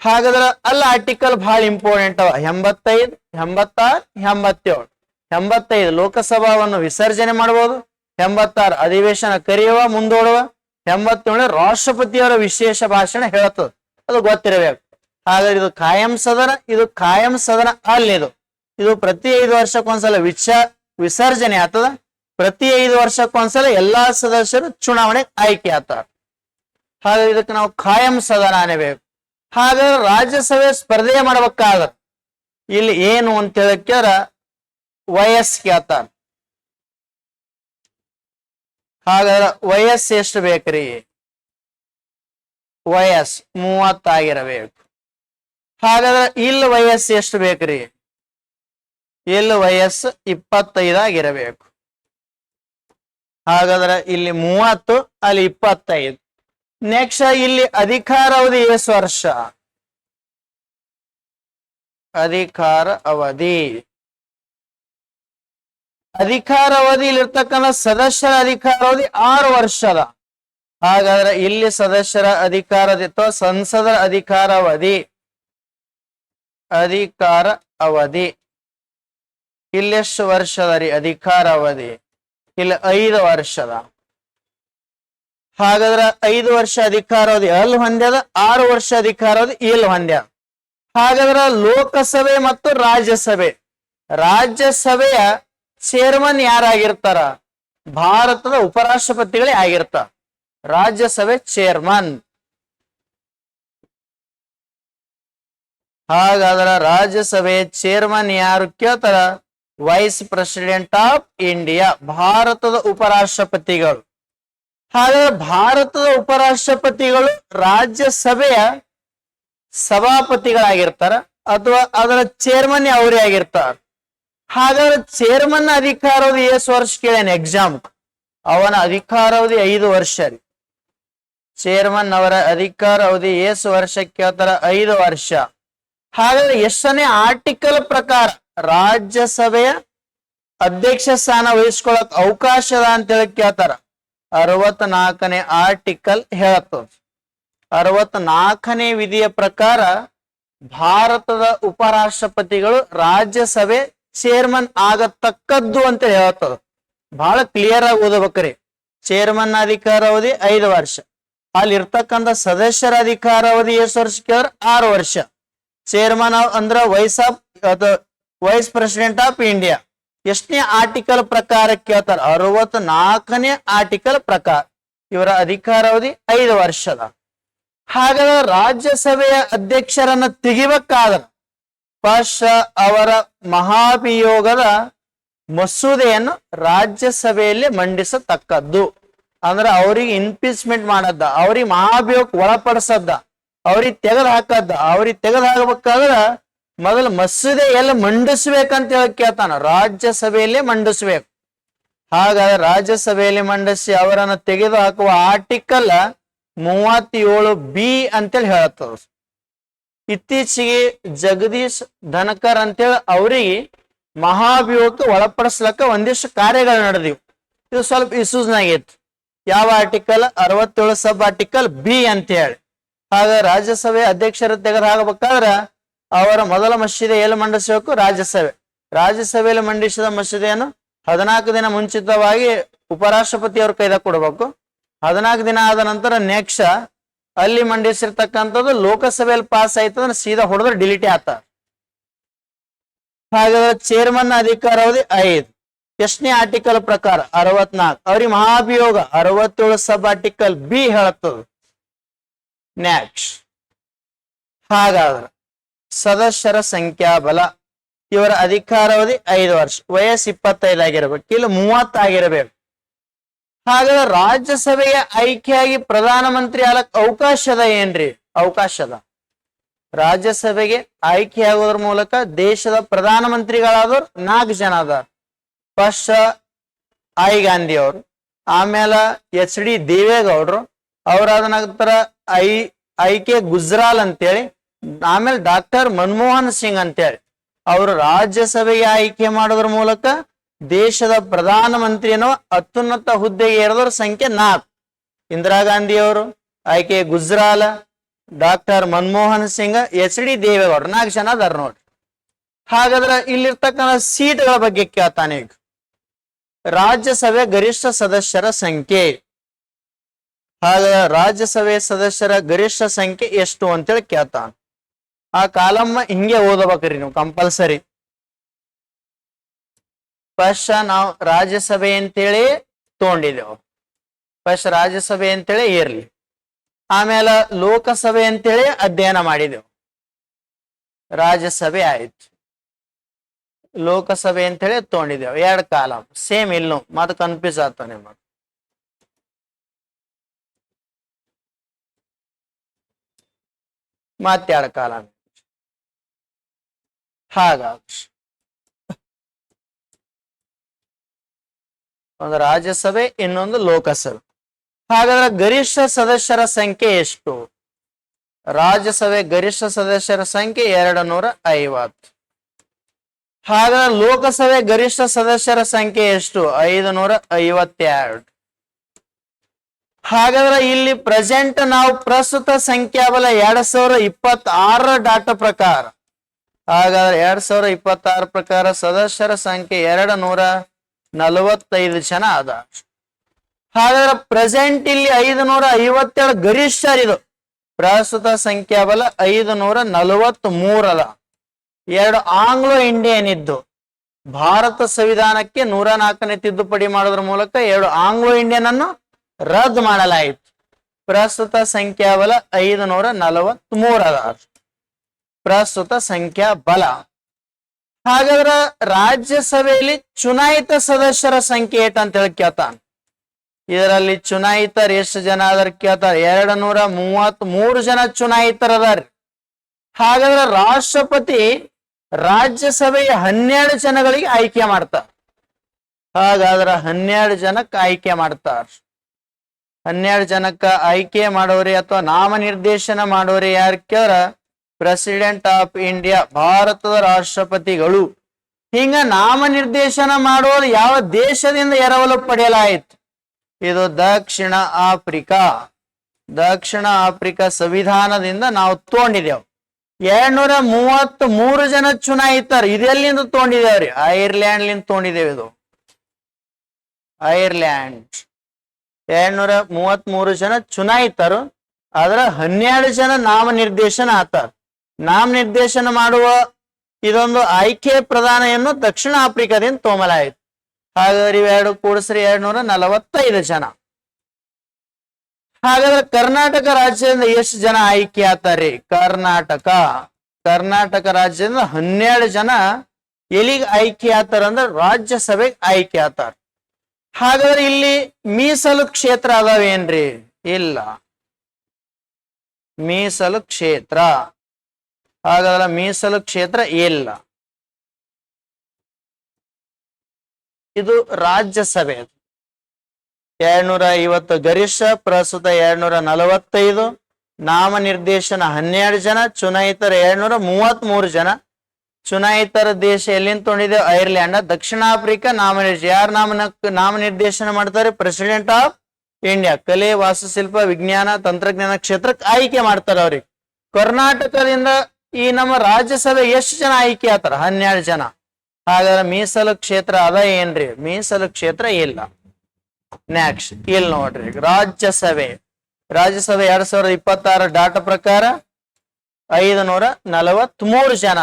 ಹಾಗಾದ್ರೆ ಅಲ್ಲ ಆರ್ಟಿಕಲ್ ಬಹಳ ಇಂಪಾರ್ಟೆಂಟ್ ಅವ. 85, 86, 87. 85 ಲೋಕಸಭಾವನ್ನು ವಿಸರ್ಜನೆ ಮಾಡಬಹುದು. 86 ಅಧಿವೇಶನ ಕರೆಯುವ ಮುಂದೂಡುವ. 87 ರಾಷ್ಟ್ರಪತಿಯವರ ವಿಶೇಷ ಭಾಷಣ ಹೇಳ್ತದ. ಅದು ಗೊತ್ತಿರಬೇಕು. ಹಾಗಾದ್ರೆ ಇದು ಕಾಯಂ ಸದನ, ಇದು ಕಾಯಂ ಸದನ ಅಲ್ಲಿದು. ಇದು ಪ್ರತಿ 5 ವರ್ಷಕ್ಕೊಂದ್ಸಲ ವಿಸರ್ಜನೆ ಆಗ್ತದ. ಪ್ರತಿ 5 ವರ್ಷಕ್ಕೊಂದ್ಸಲ ಎಲ್ಲಾ ಸದಸ್ಯರು ಚುನಾವಣೆ ಆಯ್ಕೆ ಆಗ್ತಾರ. ಹಾಗಾದ್ರೆ ಇದಕ್ಕೆ ನಾವು ಕಾಯಂ ಸದನ ಅನ್ನಬೇಕು. ಹಾಗಾದ್ರೆ ರಾಜ್ಯಸಭೆ ಸ್ಪರ್ಧೆ ಮಾಡ್ಬೇಕಾಗತ್ತೆ. ಇಲ್ಲಿ ಏನು ಅಂತ ಹೇಳಕ್ಕಾರ ವಯಸ್ಸು ಕೇಳ್ತಾರ. ಹಾಗಾದ್ರೆ ವಯಸ್ಸು ಎಷ್ಟು ಬೇಕ್ರಿ? ವಯಸ್ಸು 30 ಆಗಿರಬೇಕು. ಹಾಗಾದ್ರೆ ಇಲ್ಲಿ ವಯಸ್ಸು ಎಷ್ಟು ಬೇಕ್ರಿ? ಇಲ್ಲಿ ವಯಸ್ಸು 25 ಆಗಿರಬೇಕು. ಹಾಗಾದ್ರೆ ಇಲ್ಲಿ 30, ಅಲ್ಲಿ 25. ನೆಕ್ಸ್ಟ್ ಇಲ್ಲಿ ಅಧಿಕಾರಾವಧಿ ಎಷ್ಟು ವರ್ಷ? ಅಧಿಕಾರ ಅವಧಿ ಇಲ್ಲಿರ್ತಕ್ಕಂಥ ಸದಸ್ಯರ ಅಧಿಕಾರಾವಧಿ 6 ವರ್ಷದ. ಹಾಗಾದ್ರೆ ಇಲ್ಲಿ ಸದಸ್ಯರ ಅಧಿಕಾರದ ಅಥವಾ ಸಂಸದರ ಅಧಿಕಾರ ಅವಧಿ ಇಲ್ಲೆಷ್ಟು ವರ್ಷದ ರೀ ಅಧಿಕಾರ ಅವಧಿ? ಇಲ್ಲಿ 5 ವರ್ಷದ. ಹಾಗಾದ್ರೆ 5 ವರ್ಷ ಅಧಿಕಾರಾವಧಿ ಅಲ್ಲಿ ಹೊಂದ್ಯದ, 6 ವರ್ಷ ಅಧಿಕಾರಾವಧಿ ಇಲ್ಲಿ ಹೊಂದ್ಯದ. ಹಾಗಾದ್ರೆ ಲೋಕಸಭೆ ಮತ್ತು ರಾಜ್ಯಸಭೆಯ ಚೇರ್ಮನ್ ಯಾರಾಗಿರ್ತಾರ? ಭಾರತದ ಉಪರಾಷ್ಟ್ರಪತಿಗಳೇ ಆಗಿರ್ತಾರ ರಾಜ್ಯಸಭೆ ಚೇರ್ಮನ್. ಹಾಗಾದ್ರೆ ರಾಜ್ಯಸಭೆ ಚೇರ್ಮನ್ ಯಾರು ಕೇಳ್ತಾರ? ವೈಸ್ ಪ್ರೆಸಿಡೆಂಟ್ ಆಫ್ ಇಂಡಿಯಾ, ಭಾರತದ ಉಪರಾಷ್ಟ್ರಪತಿಗಳು. ಹಾಗಾದ್ರೆ ಭಾರತದ ಉಪರಾಷ್ಟ್ರಪತಿಗಳು ರಾಜ್ಯಸಭೆಯ ಸಭಾಪತಿಗಳಾಗಿರ್ತಾರ ಅಥವಾ ಅದರ ಚೇರ್ಮನ್ ಅವರೇ ಆಗಿರ್ತಾರ. ಹಾಗಾದ್ರೆ ಚೇರ್ಮನ್ ಅಧಿಕಾರಾವಧಿ ಎಷ್ಟು ವರ್ಷ ಕೇಳೇನ ಎಕ್ಸಾಮ್? ಅವನ ಅಧಿಕಾರಾವಧಿ 5 ವರ್ಷ ರೀ. ಚೇರ್ಮನ್ ಅವರ ಅಧಿಕಾರಾವಧಿ ಎಷ್ಟು ವರ್ಷ ಕೇಳ್ತಾರ? 5 ವರ್ಷ. ಹಾಗಾದ್ರೆ ಎಷ್ಟನೇ ಆರ್ಟಿಕಲ್ ಪ್ರಕಾರ ರಾಜ್ಯಸಭೆಯ ಅಧ್ಯಕ್ಷ ಸ್ಥಾನ ವಹಿಸ್ಕೊಳಕ್ ಅವಕಾಶದ ಅಂತ ಹೇಳಿ ಕೇಳ್ತಾರ? 64ನೇ ಆರ್ಟಿಕಲ್ ಹೇಳತ್ತದ. 64ನೇ ವಿಧಿಯ ಪ್ರಕಾರ ಭಾರತದ ಉಪರಾಷ್ಟ್ರಪತಿಗಳು ರಾಜ್ಯಸಭೆ ಚೇರ್ಮನ್ ಆಗತಕ್ಕದ್ದು ಅಂತ ಹೇಳ್ತದ. ಬಹಳ ಕ್ಲಿಯರ್ ಆಗಿ ಓದಬೇಕ್ರಿ. ಚೇರ್ಮನ್ ಅಧಿಕಾರಾವಧಿ 5 ವರ್ಷ. ಅಲ್ಲಿ ಇರ್ತಕ್ಕಂಥ ಸದಸ್ಯರ ಅಧಿಕಾರಾವಧಿ ಎಷ್ಟು ವರ್ಷ ಕೇಳಿದ್ರೆ 6 ವರ್ಷ. ಚೇರ್ಮನ್ ಅಂದ್ರ ವೈಸ್ ಪ್ರೆಸಿಡೆಂಟ್ ಆಫ್ ಇಂಡಿಯಾ ಎಷ್ಟನೇ ಆರ್ಟಿಕಲ್ ಪ್ರಕಾರ ಕೇಳ್ತಾರ? 64ನೇ ಆರ್ಟಿಕಲ್ ಪ್ರಕಾರ ಇವರ ಅಧಿಕಾರಾವಧಿ 5 ವರ್ಷದ. ಹಾಗಾದ್ರೆ ರಾಜ್ಯಸಭೆಯ ಅಧ್ಯಕ್ಷರನ್ನ ತೆಗಿಬೇಕಾದ್ರ ಫಸ್ಟ್ ಅವರ ಮಹಾಭಿಯೋಗದ ಮಸೂದೆಯನ್ನು ರಾಜ್ಯಸಭೆಯಲ್ಲಿ ಮಂಡಿಸತಕ್ಕದ್ದು. ಅಂದ್ರೆ ಅವ್ರಿಗೆ ಇಂಪೀಚ್ಮೆಂಟ್ ಮಾಡದ್ದ, ಅವ್ರಿಗೆ ಮಹಾಭಿಯೋಗ ಒಳಪಡಿಸದ್ದ, ಅವ್ರಿಗೆ ತೆಗೆದು ಹಾಕದ್ದ. ಅವ್ರಿಗೆ ತೆಗೆದು ಹಾಕಬೇಕಾದ್ರ ಮೊದಲು ಮಸೂದೆ ಎಲ್ಲ ಮಂಡಿಸ್ಬೇಕಂತ ಹೇಳಿ ಕೇಳ್ತಾನ. ರಾಜ್ಯಸಭೆಯಲ್ಲೇ ಮಂಡಿಸ್ಬೇಕು. ಹಾಗಾದ್ರೆ ರಾಜ್ಯಸಭೆಯಲ್ಲಿ ಮಂಡಿಸಿ ಅವರನ್ನು ತೆಗೆದು ಹಾಕುವ ಆರ್ಟಿಕಲ್ 37B ಅಂತೇಳಿ ಹೇಳತ್ತದ. ಇತ್ತೀಚೆಗೆ ಜಗದೀಶ್ ಧನಕರ್ ಅಂತೇಳಿ ಅವ್ರಿಗೆ ಮಹಾಭಿಯೋಗಕ್ಕೆ ಒಳಪಡಿಸ್ಲಕ್ಕ ಒಂದಿಷ್ಟು ಕಾರ್ಯಗಳು ನಡೆದಿವು. ಇದು ಸ್ವಲ್ಪ ಇಶ್ಯೂಸ್ನಾಗಿತ್ತು. ಯಾವ ಆರ್ಟಿಕಲ್? 67 ಸಬ್ ಆರ್ಟಿಕಲ್ B ಅಂತ ಹೇಳಿ. ಹಾಗ ರಾಜ್ಯಸಭೆ ಅಧ್ಯಕ್ಷರ ತೆಗೆದು ಹಾಕಬೇಕಾದ್ರ ಅವರ ಮೊದಲ ಮಸೂದೆ ಎಲ್ಲಿ ಮಂಡಿಸಬೇಕು? ರಾಜ್ಯಸಭೆಯಲ್ಲಿ ಮಂಡಿಸಿದ ಮಸೂದೆಯನ್ನು 14 ದಿನ ಮುಂಚಿತವಾಗಿ ಉಪರಾಷ್ಟ್ರಪತಿ ಅವ್ರ ಕೈದಾಗ ಕೊಡಬೇಕು. 14 ದಿನ ಆದ ನಂತರ ನೆಕ್ಸ್ಟ್ ಅಲ್ಲಿ ಮಂಡಿಸಿರ್ತಕ್ಕಂಥದ್ದು ಲೋಕಸಭೆಯಲ್ಲಿ ಪಾಸ್ ಆಯ್ತಂದ್ರೆ ಸೀದಾ ಹೊಡೆದ್ರೆ ಡಿಲೀಟೇ ಆತ. ಹಾಗಾದ್ರೆ ಚೇರ್ಮನ್ ಅಧಿಕಾರಾವಧಿ 5. ಎಷ್ಟನೇ ಆರ್ಟಿಕಲ್ ಪ್ರಕಾರ? 64. ಅವ್ರಿಗೆ ಮಹಾಭಿಯೋಗ 67 ಸಬ್ ಆರ್ಟಿಕಲ್ B ಹೇಳತ್ತದ. ನೆಕ್ಸ್ಟ್ ಹಾಗಾದ್ರೆ ಸದಸ್ಯರ ಸಂಖ್ಯಾಬಲ ಇವರ ಅಧಿಕಾರಾವಧಿ 5 ವರ್ಷ. ವಯಸ್ಸು 25 ಆಗಿರ್ಬೇಕು, ಇಲ್ಲ 30 ಆಗಿರಬೇಕು. ಹಾಗಾದ್ರೆ ರಾಜ್ಯಸಭೆಯ ಆಯ್ಕೆಯಾಗಿ ಪ್ರಧಾನಮಂತ್ರಿ ಆಗಕ್ ಅವಕಾಶದ ಏನ್ರಿ? ಅವಕಾಶದ. ರಾಜ್ಯಸಭೆಗೆ ಆಯ್ಕೆಯಾಗೋದ್ರ ಮೂಲಕ ದೇಶದ ಪ್ರಧಾನಮಂತ್ರಿಗಳಾದವ್ರು 4 ಜನ ಅದಾರ. ಫಸ್ಟ್ ಐ ಗಾಂಧಿ ಅವರು, ಆಮೇಲೆ HD ದೇವೇಗೌಡರು, ಅವರಾದ ನಂತರ ಐ.ಕೆ. ಗುಜ್ರಾಲ್ ಅಂತೇಳಿ, ಆಮೇಲೆ ಡಾಕ್ಟರ್ ಮನಮೋಹನ್ ಸಿಂಗ್ ಅಂತೇಳಿ ಅವರು ರಾಜ್ಯಸಭೆಗೆ ಆಯ್ಕೆ ಮಾಡೋದ್ರ ಮೂಲಕ ದೇಶದ ಪ್ರಧಾನಮಂತ್ರಿಯನ್ನು ಅತ್ಯುನ್ನತ ಹುದ್ದೆಗೆ ಏರಿದವ್ರ ಸಂಖ್ಯೆ 4. ಇಂದಿರಾ ಗಾಂಧಿ ಅವರು, ಐ.ಕೆ. ಗುಜ್ರಾಲ್, ಡಾಕ್ಟರ್ ಮನಮೋಹನ್ ಸಿಂಗ್, HD ದೇವೇಗೌಡ, 4 ಜನ ಅದಾರ ನೋಡ್ರಿ. ಹಾಗಾದ್ರೆ ಇಲ್ಲಿರ್ತಕ್ಕಂಥ ಸೀಟ್ಗಳ ಬಗ್ಗೆ ಕೇಳ್ತಾನೆ. ಈಗ ರಾಜ್ಯಸಭೆ ಗರಿಷ್ಠ ಸದಸ್ಯರ ಸಂಖ್ಯೆ. ಹಾಗಾದ್ರೆ ರಾಜ್ಯಸಭೆ ಸದಸ್ಯರ ಗರಿಷ್ಠ ಸಂಖ್ಯೆ ಎಷ್ಟು ಅಂತೇಳಿ ಕೇಳ್ತಾನ. ಆ ಕಾಲಮ್ಮ ಹಿಂಗೆ ಓದಬೇಕ್ರಿ ನೀವು ಕಂಪಲ್ಸರಿ. ಫಸ್ಟ್ ನಾವು ರಾಜ್ಯಸಭೆ ಅಂತೇಳಿ ತಗೊಂಡಿದ್ದೆವು. ಫಸ್ಟ್ ರಾಜ್ಯಸಭೆ ಅಂತೇಳಿ ಇರ್ಲಿ, ಆಮೇಲೆ ಲೋಕಸಭೆ ಅಂತೇಳಿ ಅಧ್ಯಯನ ಮಾಡಿದೆವು. ರಾಜ್ಯಸಭೆ ಆಯ್ತು, ಲೋಕಸಭೆ ಅಂತೇಳಿ ತಗೊಂಡಿದ್ದೆವು. 2 ಕಾಲಮ್ ಸೇಮ್. ಇಲ್ಲೂ ಮತ್ತೆ ಕನ್ಫ್ಯೂಸ್ ಆಗ್ತಾವ ನಿಮಗೆ. ಮತ್ತೆ 2 ಕಾಲಮ್. ಹಾಗಾಗಿ ಒಂದು ರಾಜ್ಯಸಭೆ, ಇನ್ನೊಂದು ಲೋಕಸಭೆ. ಹಾಗಾದ್ರೆ ಗರಿಷ್ಠ ಸದಸ್ಯರ ಸಂಖ್ಯೆ ಎಷ್ಟು? ರಾಜ್ಯಸಭೆ ಗರಿಷ್ಠ ಸದಸ್ಯರ ಸಂಖ್ಯೆ 250. ಹಾಗಾದ್ರೆ ಲೋಕಸಭೆ ಗರಿಷ್ಠ ಸದಸ್ಯರ ಸಂಖ್ಯೆ ಎಷ್ಟು? 552. ಹಾಗಾದ್ರೆ ಇಲ್ಲಿ ಪ್ರೆಸೆಂಟ್ ನಾವು ಪ್ರಸ್ತುತ ಸಂಖ್ಯಾಬಲ 2026 ಡಾಟಾ ಪ್ರಕಾರ, ಹಾಗಾದ್ರೆ 2026 ಪ್ರಕಾರ ಸದಸ್ಯರ ಸಂಖ್ಯೆ 245 ಜನ ಅದ. ಹಾಗಾದ್ರೆ ಪ್ರೆಸೆಂಟ್ ಇಲ್ಲಿ 557 ಗರಿಷ್ಠರಿದು. ಪ್ರಸ್ತುತ ಸಂಖ್ಯಾಬಲ 543 ಅದ. 2 ಆಂಗ್ಲೋ ಇಂಡಿಯನ್ ಇದ್ದು. ಭಾರತ ಸಂವಿಧಾನಕ್ಕೆ 104ನೇ ತಿದ್ದುಪಡಿ ಮಾಡೋದ್ರ ಮೂಲಕ 2 ಆಂಗ್ಲೋ ಇಂಡಿಯನ್ ಅನ್ನು ರದ್ದು ಮಾಡಲಾಯಿತು. ಪ್ರಸ್ತುತ ಸಂಖ್ಯಾಬಲ 543 ಅದ ಪ್ರಸ್ತುತ ಸಂಖ್ಯಾ ಬಲ. ಹಾಗಾದ್ರೆ ರಾಜ್ಯಸಭೆಯಲ್ಲಿ ಚುನಾಯಿತ ಸದಸ್ಯರ ಸಂಖ್ಯೆ ಏಟ್ ಅಂತ ಹೇಳಿ ಕೇಳ್ತಾನ. ಇದರಲ್ಲಿ ಚುನಾಯಿತರು ಎಷ್ಟು ಜನ ಅದಾರ ಕೇಳ್ತಾರ? 233 ಜನ ಚುನಾಯಿತರದಾರ್ರಿ. ಹಾಗಾದ್ರೆ ರಾಷ್ಟ್ರಪತಿ ರಾಜ್ಯಸಭೆಯ 12 ಜನಗಳಿಗೆ ಆಯ್ಕೆ ಮಾಡ್ತಾರ. ಹಾಗಾದ್ರೆ 12 ಜನಕ್ಕೆ ಆಯ್ಕೆ ಮಾಡ್ತಾರ. 12 ಜನಕ್ಕ ಆಯ್ಕೆ ಮಾಡೋರಿ ಅಥವಾ ನಾಮನಿರ್ದೇಶನ ಮಾಡೋರಿ ಯಾರು ಕೇಳ್ರ? ಪ್ರೆಸಿಡೆಂಟ್ ಆಫ್ ಇಂಡಿಯಾ, ಭಾರತದ ರಾಷ್ಟ್ರಪತಿಗಳು. ಹಿಂಗ ನಾಮನಿರ್ದೇಶನ ಮಾಡೋದು ಯಾವ ದೇಶದಿಂದ ಎರವಲು ಪಡೆಯಲಾಯಿತು? ಇದು ದಕ್ಷಿಣ ಆಫ್ರಿಕಾ. ದಕ್ಷಿಣ ಆಫ್ರಿಕಾ ಸಂವಿಧಾನದಿಂದ ನಾವು ತಗೊಂಡಿದ್ದೇವೆ. 233 ಜನ ಚುನಾಯಿತರು. ಇದೆಲ್ಲಿಂದ ತಗೊಂಡಿದ್ದೇವ್ರಿ? ಐರ್ಲ್ಯಾಂಡ್ ಲಿಂದ ತಗೊಂಡಿದ್ದೇವೆ. ಇದು ಐರ್ಲ್ಯಾಂಡ್. 233 ಜನ ಚುನಾಯಿತರು, ಆದ್ರ 12 ಜನ ನಾಮನಿರ್ದೇಶನ ಆತಾರ. ನಾಮನಿರ್ದೇಶನ ಮಾಡುವ ಇದೊಂದು ಆಯ್ಕೆ ಪ್ರದಾನವನ್ನು ದಕ್ಷಿಣ ಆಫ್ರಿಕಾದಿಂದ ತಗೊಂಬಲಾಯಿತು. ಹಾಗಾದ್ರೆ ಇವೆರಡು ಕೂಡಿಸ್ರಿ 245 ಜನ. ಹಾಗಾದ್ರೆ ಕರ್ನಾಟಕ ರಾಜ್ಯದಿಂದ ಎಷ್ಟು ಜನ ಆಯ್ಕೆ ಆತಾರ್ರಿ? ಕರ್ನಾಟಕ ರಾಜ್ಯದಿಂದ 12 ಜನ ಎಲ್ಲಿಗೆ ಆಯ್ಕೆ ಆತಾರ ಅಂದ್ರೆ ರಾಜ್ಯಸಭೆಗೆ ಆಯ್ಕೆ ಆತಾರ. ಹಾಗಾದ್ರೆ ಇಲ್ಲಿ ಮೀಸಲು ಕ್ಷೇತ್ರ ಅದಾವೇನ್ರಿ? ಇಲ್ಲ, ಮೀಸಲು ಕ್ಷೇತ್ರ. ಹಾಗಾದ್ರೆ ಮೀಸಲು ಕ್ಷೇತ್ರ ಇಲ್ಲ. ಇದು ರಾಜ್ಯಸಭೆ. 250 ಗರಿಷ್ಠ, ಪ್ರಸ್ತುತ 245. ನಾಮನಿರ್ದೇಶನ 12 ಜನ, ಚುನಾಯಿತರ 233 ಜನ. ಚುನಾಯಿತರ ದೇಶ ಎಲ್ಲಿಂದ ತೊಗೊಂಡಿದೆ? ಐರ್ಲ್ಯಾಂಡ್. ದಕ್ಷಿಣ ಆಫ್ರಿಕಾ ನಾಮನಿರ್ದೇಶನ ಯಾರು ನಾಮನಿರ್ದೇಶನ ಮಾಡ್ತಾರೆ? President of India. ಕಲೆ, ವಾಸ್ತುಶಿಲ್ಪ, ವಿಜ್ಞಾನ, ತಂತ್ರಜ್ಞಾನ ಕ್ಷೇತ್ರಕ್ಕೆ ಆಯ್ಕೆ ಮಾಡ್ತಾರೆ ಅವ್ರಿಗೆ. ಕರ್ನಾಟಕದಿಂದ ಈ ನಮ್ಮ ರಾಜ್ಯಸಭೆ ಎಷ್ಟು ಜನ ಆಯ್ಕೆ ಆತಾರ? 12 ಜನ. ಹಾಗಾದ್ರೆ ಮೀಸಲು ಕ್ಷೇತ್ರ ಅದ ಏನ್ರಿ? ಮೀಸಲು ಕ್ಷೇತ್ರ ಇಲ್ಲ. ನೆಕ್ಸ್ಟ್ ಇಲ್ಲಿ ನೋಡ್ರಿ, ರಾಜ್ಯಸಭೆ 2026 ಡಾಟಾ ಪ್ರಕಾರ 543 ಜನ.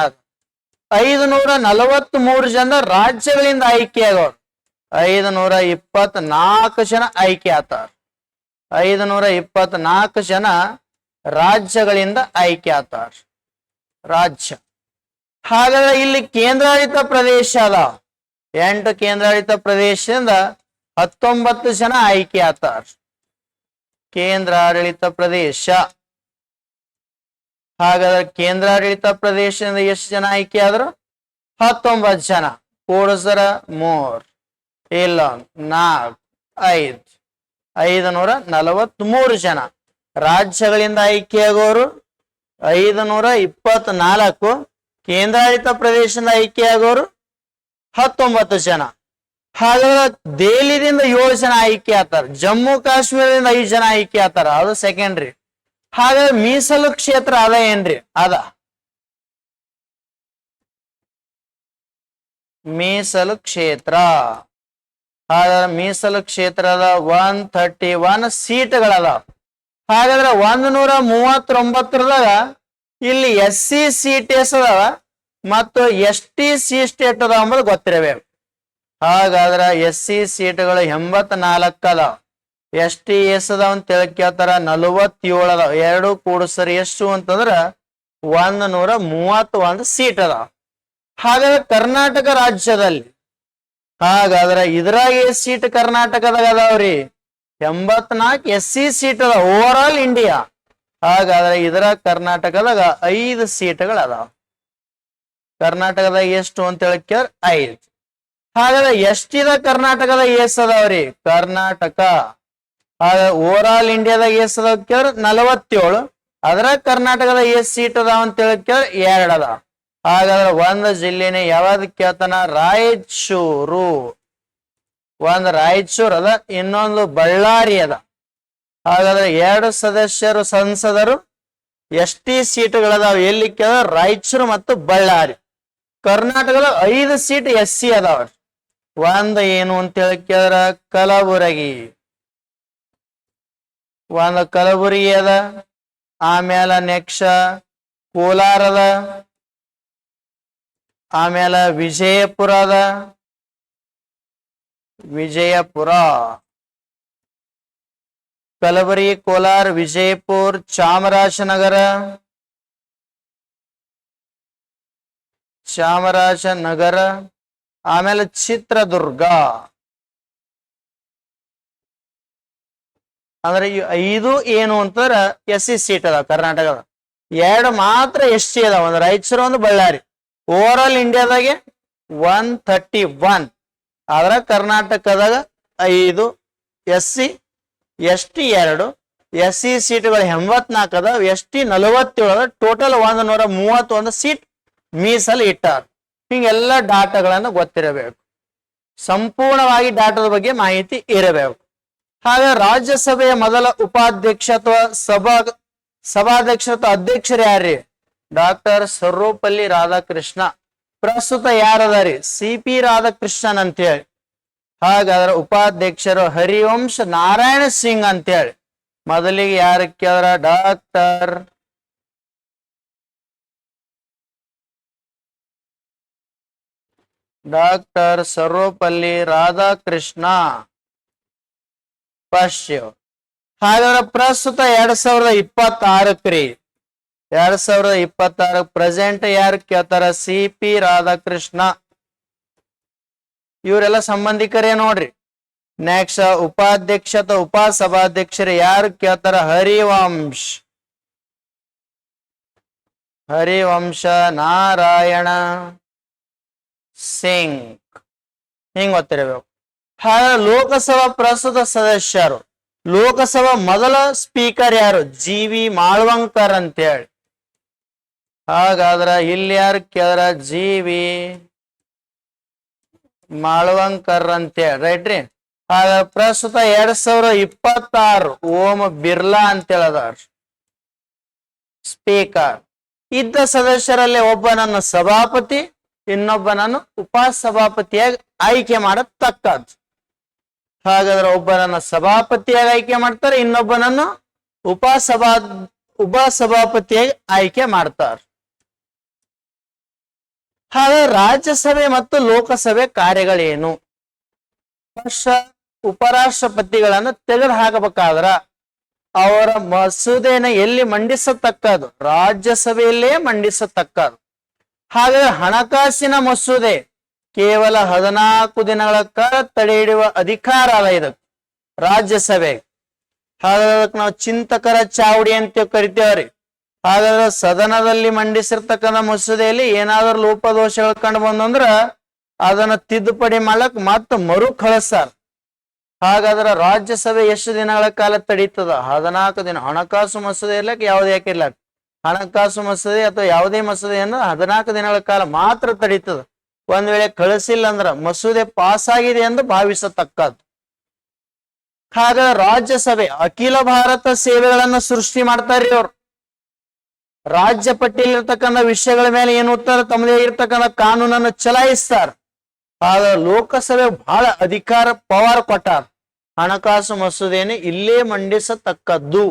543 ಜನ ರಾಜ್ಯಗಳಿಂದ ಆಯ್ಕೆ ಆಗೋರು. 524 ಜನ ಆಯ್ಕೆ ಆತಾರ. 524 ಜನ ರಾಜ್ಯಗಳಿಂದ ಆಯ್ಕೆ ಆತಾರ. ರಾಜ್ಯ. ಹಾಗಾದ್ರೆ ಇಲ್ಲಿ ಕೇಂದ್ರಾಡಳಿತ ಪ್ರದೇಶ ಅದ. 8 ಕೇಂದ್ರಾಡಳಿತ ಪ್ರದೇಶದಿಂದ 19 ಜನ ಆಯ್ಕೆ ಆತಾರ. ಕೇಂದ್ರಾಡಳಿತ ಪ್ರದೇಶ. ಹಾಗಾದ್ರೆ ಕೇಂದ್ರಾಡಳಿತ ಪ್ರದೇಶದಿಂದ ಎಷ್ಟು ಜನ ಆಯ್ಕೆ ಆದ್ರು? 19 ಜನ. ಕೂಡಿಸರ 3 ಇಲ್ಲ 4 5 543 ಜನ. ರಾಜ್ಯಗಳಿಂದ ಆಯ್ಕೆಯಾಗೋರು 524. ಕೇಂದ್ರಾಡಳಿತ ಪ್ರದೇಶದಿಂದ ಆಯ್ಕೆಯಾಗೋರು 19 ಜನ. ಹಾಗಾದ್ರೆ ದೆಹಲಿದಿಂದ 7 ಜನ ಆಯ್ಕೆ ಆತಾರ. ಜಮ್ಮು ಕಾಶ್ಮೀರದಿಂದ 5 ಜನ ಆಯ್ಕೆ ಆತಾರ. ಅದು ಸೆಕೆಂಡ್ರಿ. ಹಾಗಾದ್ರೆ ಮೀಸಲು ಕ್ಷೇತ್ರ ಅದ ಏನ್ರಿ? ಅದ ಮೀಸಲು ಕ್ಷೇತ್ರ. ಹಾಗಾದ್ರೆ ಮೀಸಲು ಕ್ಷೇತ್ರದ 131 ಸೀಟ್ಗಳದ. ಹಾಗಾದ್ರೆ 139ದಾಗ ಇಲ್ಲಿ SC ಸೀಟ್ ಎಷ್ಟದಾವ ಮತ್ತು ST ಸೀಟ್ ಎಷ್ಟದ ಅಂಬುದು ಗೊತ್ತಿರಬೇಕು. ಹಾಗಾದ್ರೆ SC ಸೀಟ್ಗಳು 84 ಅದಾವ. ST ಎಷ್ಟದಾವ ಅಂತ ಹೇಳಿ ಕೇಳ್ತಾರ? 47 ಅದಾವ. 2 ಕೂಡಿಸರಿ ಎಷ್ಟು ಅಂತಂದ್ರ 131 ಸೀಟ್ ಅದಾವ. ಹಾಗಾದ್ರೆ ಕರ್ನಾಟಕ ರಾಜ್ಯದಲ್ಲಿ ಹಾಗಾದ್ರೆ ಇದ್ರಾಗ ಎಷ್ಟು ಸೀಟ್ ಕರ್ನಾಟಕದಾಗ ಅದಾವ್ರಿ? 84 SC ಸೀಟ್ ಅದಾವ ಓವರ್ ಆಲ್ ಇಂಡಿಯಾ. ಹಾಗಾದ್ರೆ ಇದರ ಕರ್ನಾಟಕದಾಗ 5 ಸೀಟ್ಗಳು ಅದಾವ. ಕರ್ನಾಟಕದಾಗ ಎಷ್ಟು ಅಂತ ಹೇಳಿ ಕೇಳ 5. ಹಾಗಾದ್ರೆ ಎಷ್ಟಿದ ಕರ್ನಾಟಕದ ಎಸ್ ಅದಾವ್ರಿ? ಕರ್ನಾಟಕ ಓವರ್ ಆಲ್ ಇಂಡಿಯಾದಾಗ ಎಸ್ ಅದಾವ ಕೇಳಿದ್ರೆ 47. ಅದ್ರ ಕರ್ನಾಟಕದ ಎಸ್ ಸೀಟ್ ಅದಾವ ಅಂತ ಹೇಳಿ ಕೇಳಿದ್ರೆ 2 ಅದಾವ. ಹಾಗಾದ್ರೆ ಒಂದು ಜಿಲ್ಲೆನೇ ಯಾವ್ದು ಕೇಳ್ತಾನ? ರಾಯಚೂರು. ಒಂದು ರಾಯಚೂರ್ ಅದ, ಇನ್ನೊಂದು ಬಳ್ಳಾರಿ ಅದ. ಹಾಗಾದ್ರೆ 2 ಸದಸ್ಯರು ಸಂಸದರು ಎಷ್ಟಿ ಸೀಟುಗಳದಾವ ಎಲ್ಲಿ ಕೇಳಿದ್ರೆ ರಾಯಚೂರು ಮತ್ತು ಬಳ್ಳಾರಿ. ಕರ್ನಾಟಕದ 5 ಸೀಟ್ SC ಅದಾವ. ಒಂದು ಏನು ಅಂತ ಹೇಳಿ ಕೇಳಿದ್ರ ಕಲಬುರಗಿ. ಒಂದು ಕಲಬುರಗಿ ಅದ. ಆಮೇಲೆ ನೆಕ್ಸ್ಟ್ ಕೋಲಾರ ಅದ. ಆಮೇಲೆ ವಿಜಯಪುರ ಅದ. ವಿಜಯಪುರ, ಕಲಬುರಗಿ, ಕೋಲಾರ, ವಿಜಯಪುರ, ಚಾಮರಾಜನಗರ, ಆಮೇಲೆ ಚಿತ್ರದುರ್ಗ. ಅಂದ್ರೆ ಈ 5 ಏನು ಅಂತಂದ್ರ SC ಸೀಟ್ ಅದಾವ ಕರ್ನಾಟಕದ. 2 ಮಾತ್ರ SC ಅದಾವ, ಒಂದು ರಾಯಚೂರು ಒಂದು ಬಳ್ಳಾರಿ. Over all ಇಂಡಿಯಾದಾಗೆ 131. ಆದ್ರ ಕರ್ನಾಟಕದಾಗ 5 SC, ST 2, SC ಸೀಟ್ಗಳು 84 ಅದಾವ, ST 47 ಅದ. ಟೋಟಲ್ 131 ಸೀಟ್ ಮೀಸಲು ಇಟ್ಟಾರ. ಹಿಂಗೆಲ್ಲ ಡಾಟಾಗಳನ್ನು ಗೊತ್ತಿರಬೇಕು, ಸಂಪೂರ್ಣವಾಗಿ ಡಾಟಾದ ಬಗ್ಗೆ ಮಾಹಿತಿ ಇರಬೇಕು. ಹಾಗೆ ರಾಜ್ಯಸಭೆಯ ಮೊದಲ ಉಪಾಧ್ಯಕ್ಷ ಅಥವಾ ಸಭಾಧ್ಯಕ್ಷ ಅಥವಾ ಅಧ್ಯಕ್ಷರು ಯಾರ್ರಿ? ಡಾಕ್ಟರ್ ಸರ್ವಪಲ್ಲಿ ರಾಧಾಕೃಷ್ಣ. ಪ್ರಸ್ತುತ ಯಾರದಾರಿ? CP ರಾಧಾಕೃಷ್ಣನ್ ಅಂತೇಳಿ. ಹಾಗಾದ್ರೆ ಉಪಾಧ್ಯಕ್ಷರು ಹರಿವಂಶ್ ನಾರಾಯಣ ಸಿಂಗ್ ಅಂತೇಳಿ. ಮೊದಲಿಗೆ ಯಾರು ಕೇಳಿದ್ರ? ಡಾಕ್ಟರ್ ಸರ್ವಪಲ್ಲಿ ರಾಧಾಕೃಷ್ಣ ಪಶ್ಚಿಮ. ಹಾಗಾದ್ರೆ ಪ್ರಸ್ತುತ 2026 2026 ಪ್ರೆಸೆಂಟ್ ಯಾರು ಕೇಳ್ತಾರ? CP ರಾಧಾಕೃಷ್ಣ. ಇವರೆಲ್ಲ ಸಂಬಂಧಿಕರೇ ನೋಡ್ರಿ. ನೆಕ್ಸ್ಟ್ ಉಪಾಧ್ಯಕ್ಷ ಅಥವಾ ಉಪಸಭಾಧ್ಯಕ್ಷರು ಯಾರು ಕೇಳ್ತಾರ? ಹರಿವಂಶ ನಾರಾಯಣ ಸಿಂಗ್. ಹಿಂಗ್ ಗೊತ್ತಿರಬೇಕು. ಹಾಗೆ ಲೋಕಸಭಾ ಪ್ರಸ್ತುತ ಸದಸ್ಯರು. ಲೋಕಸಭಾ ಮೊದಲ ಸ್ಪೀಕರ್ ಯಾರು? GV ಮಾಳ್ವಂಕರ್ ಅಂತೇಳಿ. ಹಾಗಾದ್ರ ಇಲ್ಲಿ ಯಾರು ಕೇಳಿದ್ರ? GV ಮಾಳ್ವಂಕರ್ ಅಂತೇಳಿ, ರೈಟ್ ರೀ. ಹಾಗ ಪ್ರಸ್ತುತ 2026 ಓಂ ಬಿರ್ಲಾ ಅಂತೇಳದಾರ ಸ್ಪೀಕರ್. ಇದ್ದ ಸದಸ್ಯರಲ್ಲಿ ಒಬ್ಬನನ್ನು ಸಭಾಪತಿ, ಇನ್ನೊಬ್ಬನನ್ನು ಉಪಸಭಾಪತಿಯಾಗಿ ಆಯ್ಕೆ ಮಾಡತಕ್ಕದ್ದು. ಹಾಗಾದ್ರೆ ಒಬ್ಬನನ್ನು ಸಭಾಪತಿಯಾಗಿ ಆಯ್ಕೆ ಮಾಡ್ತಾರೆ, ಇನ್ನೊಬ್ಬನನ್ನು ಉಪಸಭಾಪತಿಯಾಗಿ ಆಯ್ಕೆ ಮಾಡ್ತಾರೆ. ಹಾಗೆ ರಾಜ್ಯಸಭೆ ಮತ್ತು ಲೋಕಸಭೆ ಕಾರ್ಯಗಳೇನು? ಉಪರಾಷ್ಟ್ರಪತಿಗಳನ್ನು ತೆಗೆದು ಹಾಕಬೇಕಾದ್ರ ಅವರ ಮಸೂದೆನ ಎಲ್ಲಿ ಮಂಡಿಸತಕ್ಕದ್ದು? ರಾಜ್ಯಸಭೆಯಲ್ಲೇ ಮಂಡಿಸತಕ್ಕದ್ದು. ಹಾಗಾದ್ರೆ ಹಣಕಾಸಿನ ಮಸೂದೆ ಕೇವಲ 14 ದಿನಗಳ ಕಾಲ ತಡೆ ಹಿಡಿಯುವ ಅಧಿಕಾರ ಅದ ಇದಕ್ಕೆ ರಾಜ್ಯಸಭೆ. ಹಾಗಾದ್ರೆ ಅದಕ್ಕೆ ನಾವು ಚಿಂತಕರ ಚಾವಡಿ ಅಂತ ಕರಿತೇವ್ರಿ. ಹಾಗಾದ್ರೆ ಸದನದಲ್ಲಿ ಮಂಡಿಸಿರ್ತಕ್ಕಂಥ ಮಸೂದೆಯಲ್ಲಿ ಏನಾದ್ರೂ ಲೋಪದೋಷಗಳು ಕಂಡು ಬಂದಂದ್ರ ಅದನ್ನ ತಿದ್ದುಪಡಿ ಮಾಡ್ಲಕ್ ಮತ್ತೆ ಮರು ಕಳಿಸ್ತಾರ. ಹಾಗಾದ್ರೆ ರಾಜ್ಯಸಭೆ ಎಷ್ಟು ದಿನಗಳ ಕಾಲ ತಡೀತದ? 14 ದಿನ. ಹಣಕಾಸು ಮಸೂದೆ ಇರ್ಲಕ್ ಯಾವುದೇ ಯಾಕಿರ್ಲಕ್, ಹಣಕಾಸು ಮಸೂದೆ ಅಥವಾ ಯಾವುದೇ ಮಸೂದೆಯನ್ನು 14 ದಿನಗಳ ಕಾಲ ಮಾತ್ರ ತಡೀತದ. ಒಂದ್ ವೇಳೆ ಕಳಿಸಿಲ್ಲ ಅಂದ್ರ ಮಸೂದೆ ಪಾಸ್ ಆಗಿದೆ ಎಂದು ಭಾವಿಸತಕ್ಕದ್ದು. ಹಾಗಾದ್ರೆ ರಾಜ್ಯಸಭೆ ಅಖಿಲ ಭಾರತ ಸೇವೆಗಳನ್ನ ಸೃಷ್ಟಿ ಮಾಡ್ತಾರ್ರಿ ಅವ್ರು. ರಾಜ್ಯ ಪಟ್ಟಿಯಲ್ಲಿರ್ತಕ್ಕಂಥ ವಿಷಯಗಳ ಮೇಲೆ ಏನು ಉತ್ತರ ತಮ್ಮದೇ ಇರ್ತಕ್ಕಂಥ ಕಾನೂನನ್ನು ಚಲಾಯಿಸ್ತಾರ. ಆಗ ಲೋಕಸಭೆ ಬಹಳ ಅಧಿಕಾರ ಪವರ್ ಕೊಟ್ಟಾರ. ಹಣಕಾಸು ಮಸೂದೆಯನ್ನು ಇಲ್ಲೇ ಮಂಡಿಸತಕ್ಕದ್ದು.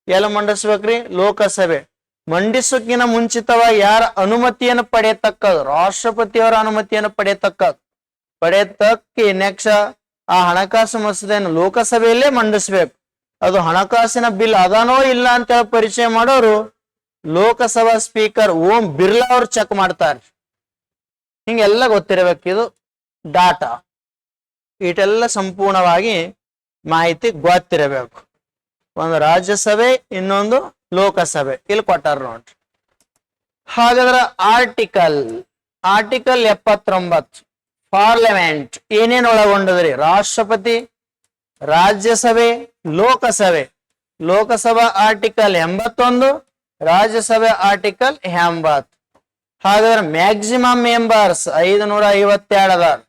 ಎಲ್ಲ ಮಂಡಿಸ್ಬೇಕ್ರಿ? ಲೋಕಸಭೆ. ಮಂಡಿಸೋಕಿನ ಮುಂಚಿತವಾಗಿ ಯಾರ ಅನುಮತಿಯನ್ನು ಪಡೆಯತಕ್ಕದ್ದು? ರಾಷ್ಟ್ರಪತಿಯವರ ಅನುಮತಿಯನ್ನು ಪಡೆಯತಕ್ಕಿ ನೆಕ್ಸ್ಟ್ ಆ ಹಣಕಾಸು ಮಸೂದೆಯನ್ನು ಲೋಕಸಭೆಯಲ್ಲೇ ಮಂಡಿಸ್ಬೇಕು. ಅದು ಹಣಕಾಸಿನ ಬಿಲ್ ಅದಾನೋ ಇಲ್ಲ ಅಂತ ಪರಿಚಯ ಮಾಡೋರು ಲೋಕಸಭಾ ಸ್ಪೀಕರ್ ಓಂ ಬಿರ್ಲಾ ಅವ್ರು ಚೆಕ್ ಮಾಡ್ತಾರೆ. ಹಿಂಗೆಲ್ಲ ಗೊತ್ತಿರಬೇಕು. ಇದು ಡಾಟಾ, ಇಟೆಲ್ಲ ಸಂಪೂರ್ಣವಾಗಿ ಮಾಹಿತಿ ಗೊತ್ತಿರಬೇಕು. ಒಂದು ರಾಜ್ಯಸಭೆ, ಇನ್ನೊಂದು ಲೋಕಸಭೆ. ಇಲ್ಲಿ ಕೊಟ್ಟಾರ ನೋಡ್ರಿ. ಹಾಗಾದ್ರೆ ಆರ್ಟಿಕಲ್ 79 ಪಾರ್ಲಿಮೆಂಟ್ ಏನೇನು ಒಳಗೊಂಡದ್ರಿ? ರಾಷ್ಟ್ರಪತಿ, ರಾಜ್ಯಸಭೆ, ಲೋಕಸಭೆ. ಲೋಕಸಭಾ ಆರ್ಟಿಕಲ್ 81, ರಾಜ್ಯಸಭೆ ಆರ್ಟಿಕಲ್ 80. ಹಾಗಾದ್ರೆ ಮ್ಯಾಕ್ಸಿಮಮ್ ಮೆಂಬರ್ಸ್ 552 ಅದಾರ.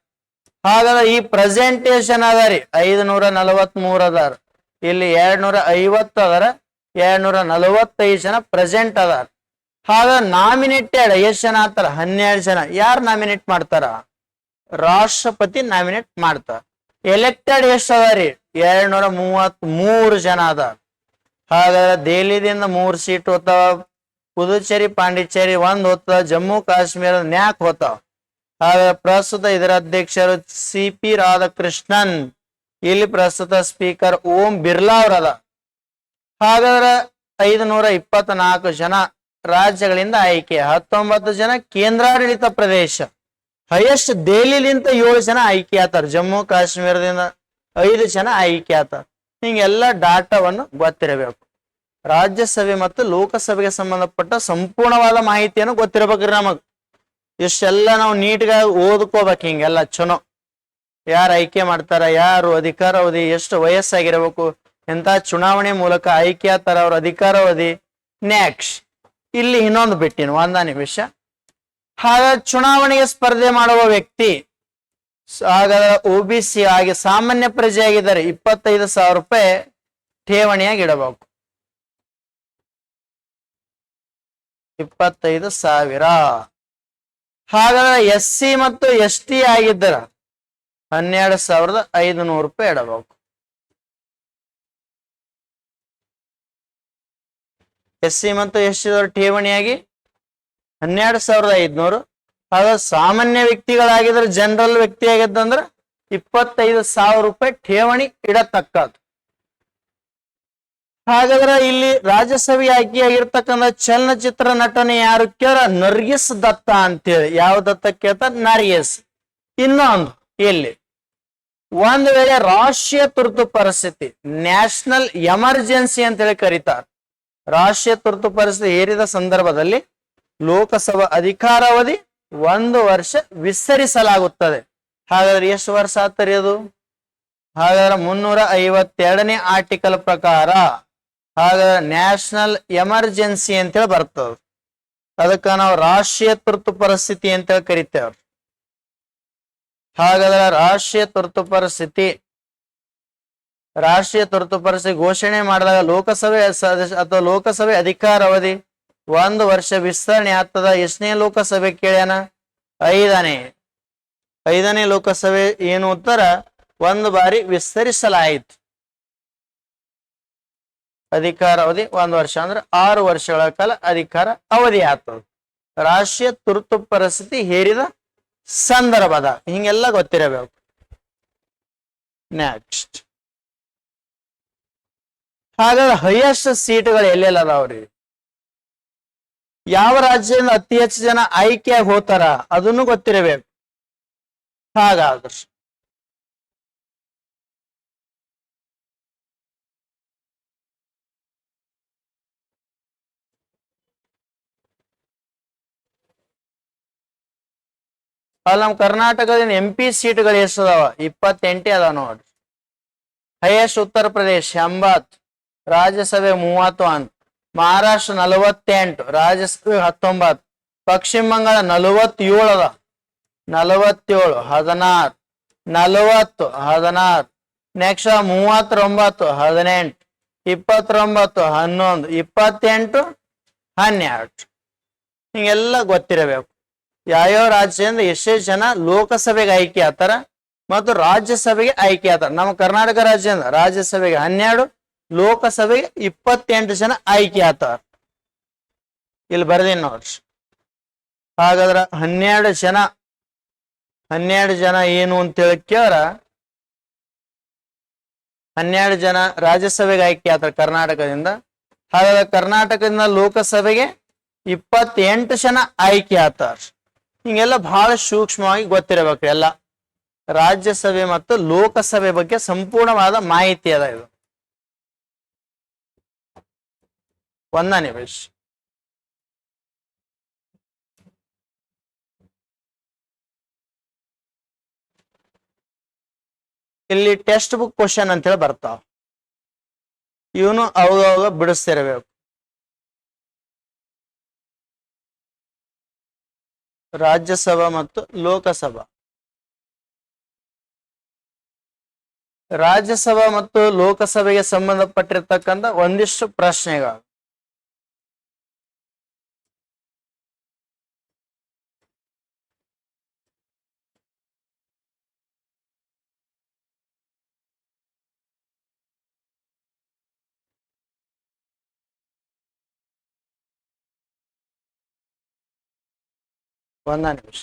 ಹಾಗಾದ್ರೆ ಈ ಪ್ರೆಸೆಂಟೇಶನ್ ಅದ ರೀ 543 ಅದಾರ. ಇಲ್ಲಿ 250 ಅದಾರ, 245 ಜನ ಪ್ರೆಸೆಂಟ್ ಅದಾರ. ಹಾಗಾದ್ರೆ ನಾಮಿನೇಟೆಡ್ ಎಷ್ಟು ಜನ ಆಗ್ತಾರ? 12 ಜನ. ಯಾರು ನಾಮಿನೇಟ್ ಮಾಡ್ತಾರ? ರಾಷ್ಟ್ರಪತಿ ನಾಮಿನೇಟ್ ಮಾಡ್ತಾರ. ಎಲೆಕ್ಟೆಡ್ ಎಷ್ಟು ಅದ ರೀ? 233 ಜನ ಅದಾರ. ಹಾಗಾದ್ರೆ ದೆಹಲಿದಿಂದ 3 ಸೀಟ್ ಹೋಗ್ತಾವ, ಪುದುಚೇರಿ ಪಾಂಡಿಚೇರಿ 1 ಹೋಗ್ತಾವ, ಜಮ್ಮು ಕಾಶ್ಮೀರ ನ್ಯಾಕ್ ಹೋಗ್ತಾವ. ಹಾಗಾದ್ರೆ ಪ್ರಸ್ತುತ ಇದರ ಅಧ್ಯಕ್ಷರು CP ರಾಧಾಕೃಷ್ಣನ್. ಇಲ್ಲಿ ಪ್ರಸ್ತುತ ಸ್ಪೀಕರ್ ಓಂ ಬಿರ್ಲಾ ಅವರದ. ಹಾಗಾದ್ರೆ 524 ಜನ ರಾಜ್ಯಗಳಿಂದ ಆಯ್ಕೆ, 19 ಜನ ಕೇಂದ್ರಾಡಳಿತ ಪ್ರದೇಶ. ಹೈಯೆಸ್ಟ್ ದೆಹಲಿಲಿಂದ 7 ಜನ ಆಯ್ಕೆ ಆತಾರ, ಜಮ್ಮು ಕಾಶ್ಮೀರದಿಂದ 5 ಜನ ಆಯ್ಕೆ ಆತಾರ. ಹಿಂಗೆಲ್ಲ ಡಾಟಾವನ್ನು ಗೊತ್ತಿರಬೇಕು. ರಾಜ್ಯಸಭೆ ಮತ್ತು ಲೋಕಸಭೆಗೆ ಸಂಬಂಧಪಟ್ಟ ಸಂಪೂರ್ಣವಾದ ಮಾಹಿತಿಯನ್ನು ಗೊತ್ತಿರಬೇಕ್ರಿ ನಮಗ್. ಇಷ್ಟೆಲ್ಲ ನಾವು ನೀಟ್ಗಾಗಿ ಓದ್ಕೋಬೇಕು. ಹಿಂಗೆಲ್ಲ ಚಲೋ ಯಾರು ಆಯ್ಕೆ ಮಾಡ್ತಾರ, ಯಾರು ಅಧಿಕಾರಾವಧಿ, ಎಷ್ಟು ವಯಸ್ಸಾಗಿರ್ಬೇಕು, ಎಂತ ಚುನಾವಣೆ ಮೂಲಕ ಆಯ್ಕೆ ಆತಾರ, ಅವ್ರ ಅಧಿಕಾರಾವಧಿ. ನೆಕ್ಸ್ಟ್ ಇಲ್ಲಿ ಇನ್ನೊಂದು ಬಿಟ್ಟಿನ 1 ನಿಮಿಷ. ಹಾಗಾದ್ರೆ ಚುನಾವಣೆಗೆ ಸ್ಪರ್ಧೆ ಮಾಡುವ ವ್ಯಕ್ತಿ ಹಾಗಾದ್ರೆ OBC ಆಗಿ ಸಾಮಾನ್ಯ ಪ್ರಜೆ ಆಗಿದ್ದಾರೆ, 25,000 ರೂಪಾಯಿ ಠೇವಣಿಯಾಗಿ ಇಡಬೇಕು. 25,000. ಹಾಗಾದ್ರೆ SC ಮತ್ತು ST ಆಗಿದ್ದರ 12,500 ರೂಪಾಯಿ ಇಡಬೇಕು. SC ಮತ್ತು ST ಠೇವಣಿಯಾಗಿ 12,500. ಹಾಗಾದ್ರೆ ಸಾಮಾನ್ಯ ವ್ಯಕ್ತಿಗಳಾಗಿದ್ರೆ, ಜನರಲ್ ವ್ಯಕ್ತಿ ಆಗಿದ್ದಂದ್ರ 25,000 ರೂಪಾಯಿ ಠೇವಣಿ ಇಡತಕ್ಕದ್ದು. ಹಾಗಾದ್ರೆ ಇಲ್ಲಿ ರಾಜ್ಯಸಭೆ ಆಯ್ಕೆಯಾಗಿರ್ತಕ್ಕಂಥ ಚಲನಚಿತ್ರ ನಟನೆ ಯಾರು ಕೇಳ? ನರ್ಗಿಸ್ ದತ್ತ ಅಂತೇಳಿ. ಯಾವ ದತ್ತ ಕೇಳ್ತಾರ? ನರ್ಗಿಸ್. ಇನ್ನೊಂದು ಇಲ್ಲಿ ಒಂದ್ ವೇಳೆ ರಾಷ್ಟ್ರೀಯ ತುರ್ತು ಪರಿಸ್ಥಿತಿ, ನ್ಯಾಷನಲ್ ಎಮರ್ಜೆನ್ಸಿ ಅಂತೇಳಿ ಕರೀತಾರ. ರಾಷ್ಟ್ರೀಯ ತುರ್ತು ಪರಿಸ್ಥಿತಿ ಹೇರಿದ ಸಂದರ್ಭದಲ್ಲಿ ಲೋಕಸಭಾ ಅಧಿಕಾರಾವಧಿ 1 ವರ್ಷ ವಿಸ್ತರಿಸಲಾಗುತ್ತದೆ. ಹಾಗಾದ್ರೆ ಎಷ್ಟು ವರ್ಷ ಆಗ್ತರಿ ಅದು? ಹಾಗಾದ್ರೆ 352ನೇ ಆರ್ಟಿಕಲ್ ಪ್ರಕಾರ ಹಾಗಾದ್ರೆ ನ್ಯಾಷನಲ್ ಎಮರ್ಜೆನ್ಸಿ ಅಂತೇಳಿ ಬರ್ತದ. ಅದಕ್ಕ ನಾವು ರಾಷ್ಟ್ರೀಯ ತುರ್ತು ಪರಿಸ್ಥಿತಿ ಅಂತೇಳಿ ಕರಿತೇವ್ರಿ. ಹಾಗಾದ್ರೆ ರಾಷ್ಟ್ರೀಯ ತುರ್ತು ಪರಿಸ್ಥಿತಿ ಘೋಷಣೆ ಮಾಡಿದಾಗ ಲೋಕಸಭೆ ಅಥವಾ ಲೋಕಸಭೆ ಅಧಿಕಾರಾವಧಿ 1 ವರ್ಷ ವಿಸ್ತರಣೆ ಆಗ್ತದ. ಎಷ್ಟನೇ ಲೋಕಸಭೆ ಕೇಳ್ಯಾನ? 5ನೇ ಲೋಕಸಭೆ ಏನು ಉತ್ತರ? 1 ಬಾರಿ ವಿಸ್ತರಿಸಲಾಯಿತು. ಅಧಿಕಾರಾವಧಿ 1 ವರ್ಷ ಅಂದ್ರೆ 6 ವರ್ಷಗಳ ಕಾಲ ಅಧಿಕಾರ ಅವಧಿ ಆಗ್ತದ. ರಾಷ್ಟ್ರೀಯ ತುರ್ತು ಪರಿಸ್ಥಿತಿ ಹೇರಿದ ಸಂದರ್ಭದ ಹಿಂಗೆಲ್ಲ ಗೊತ್ತಿರಬೇಕು. ನೆಕ್ಸ್ಟ್ ಹಾಗಾದ್ರೆ ಹೈಯೆಸ್ಟ್ ಸೀಟ್ಗಳು ಎಲ್ಲೆಲ್ಲ ಅದಾವ್ರಿ? ಯಾವ ರಾಜ್ಯದಿಂದ ಅತಿ ಹೆಚ್ಚು ಜನ ಆಯ್ಕೆಯಾಗಿ ಹೋಗ್ತಾರ ಅದನ್ನು ಗೊತ್ತಿರಬೇಕು. ಹಾಗಾದ್ರೆ ಅಲ್ಲಿ ನಮ್ಮ ಕರ್ನಾಟಕದಿಂದ MP ಸೀಟ್ಗಳು ಎಷ್ಟು ಅದಾವ? 28 ಅದಾವ ನೋಡ್ರಿ. ಹೈಯೆಸ್ಟ್ ಉತ್ತರ ಪ್ರದೇಶ 80, ರಾಜ್ಯಸಭೆ 31, ಮಹಾರಾಷ್ಟ್ರ 48, ರಾಜ್ಯಸಭೆ 19, ಪಶ್ಚಿಮ ಬಂಗಾಳ 47 ಅದ, 47, 16, 40, 16, ನೆಕ್ಸ್ಟ್ 39, 18, 29, 11, 28, 12 ಹಿಂಗೆಲ್ಲ ಗೊತ್ತಿರಬೇಕು. ಯಾವ್ಯಾವ ರಾಜ್ಯದಿಂದ ಎಷ್ಟೇ ಜನ ಲೋಕಸಭೆಗೆ ಆಯ್ಕೆ ಆತಾರ ಮತ್ತು ರಾಜ್ಯಸಭೆಗೆ ಆಯ್ಕೆ ಆತಾರ. ನಮ್ಮ ಕರ್ನಾಟಕ ರಾಜ್ಯದಿಂದ ರಾಜ್ಯಸಭೆಗೆ 12, ಲೋಕಸಭೆಗೆ 28 ಜನ ಆಯ್ಕೆ ಆತಾರ. ಇಲ್ಲಿ ಬರ್ದೀನಿ ನೋಡ್ರಿ. ಹಾಗಾದ್ರ 12 ಜನ ಏನು ಅಂತೇಳಿ ಕೇಳ್ರ, 12 ಜನ ರಾಜ್ಯಸಭೆಗೆ ಆಯ್ಕೆ ಆತಾರ ಕರ್ನಾಟಕದಿಂದ. ಹಾಗಾದ್ರೆ ಕರ್ನಾಟಕದಿಂದ ಲೋಕಸಭೆಗೆ 28 ಜನ ಆಯ್ಕೆ ಆತಾರ. ಹಿಂಗೆಲ್ಲ ಬಹಳ ಸೂಕ್ಷ್ಮವಾಗಿ ಗೊತ್ತಿರಬೇಕು. ಎಲ್ಲ ರಾಜ್ಯಸಭೆ ಮತ್ತು ಲೋಕಸಭೆ ಬಗ್ಗೆ ಸಂಪೂರ್ಣವಾದ ಮಾಹಿತಿ ಅದ ಇದು. 1 ನಿಮಿಷ. ಇಲ್ಲಿ ಟೆಕ್ಸ್ಟ್ ಬುಕ್ ಕ್ವಶನ್ ಅಂತ ಹೇಳಿ ಬರ್ತಾವ. ಇವನು ಅವಾಗ ಬಿಡಿಸ್ತಿರಬೇಕು. ರಾಜ್ಯಸಭಾ ಮತ್ತು ಲೋಕಸಭಾ. ರಾಜ್ಯಸಭಾ ಮತ್ತು ಲೋಕಸಭೆಗೆ ಸಂಬಂಧಪಟ್ಟಿರ್ತಕ್ಕಂಥ ಒಂದಿಷ್ಟು ಪ್ರಶ್ನೆಗಳು. ಒಂದ ನಿಮಿಷ.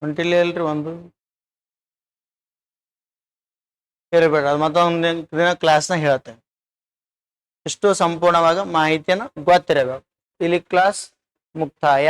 ಹೊಂಟಿಲ್ಲ ಅಲ್ರಿ ಒಂದು ಇರಬೇಡ, ಅದು ಮತ್ತೊಂದು ದಿನ ಕ್ಲಾಸ್ನಾಗ ಹೇಳ್ತೇನೆ. ಇಷ್ಟು ಸಂಪೂರ್ಣವಾಗಿ ಮಾಹಿತಿಯನ್ನು ಗೊತ್ತಿರಬೇಕು. ಇಲ್ಲಿ ಕ್ಲಾಸ್ ಮುಕ್ತಾಯ.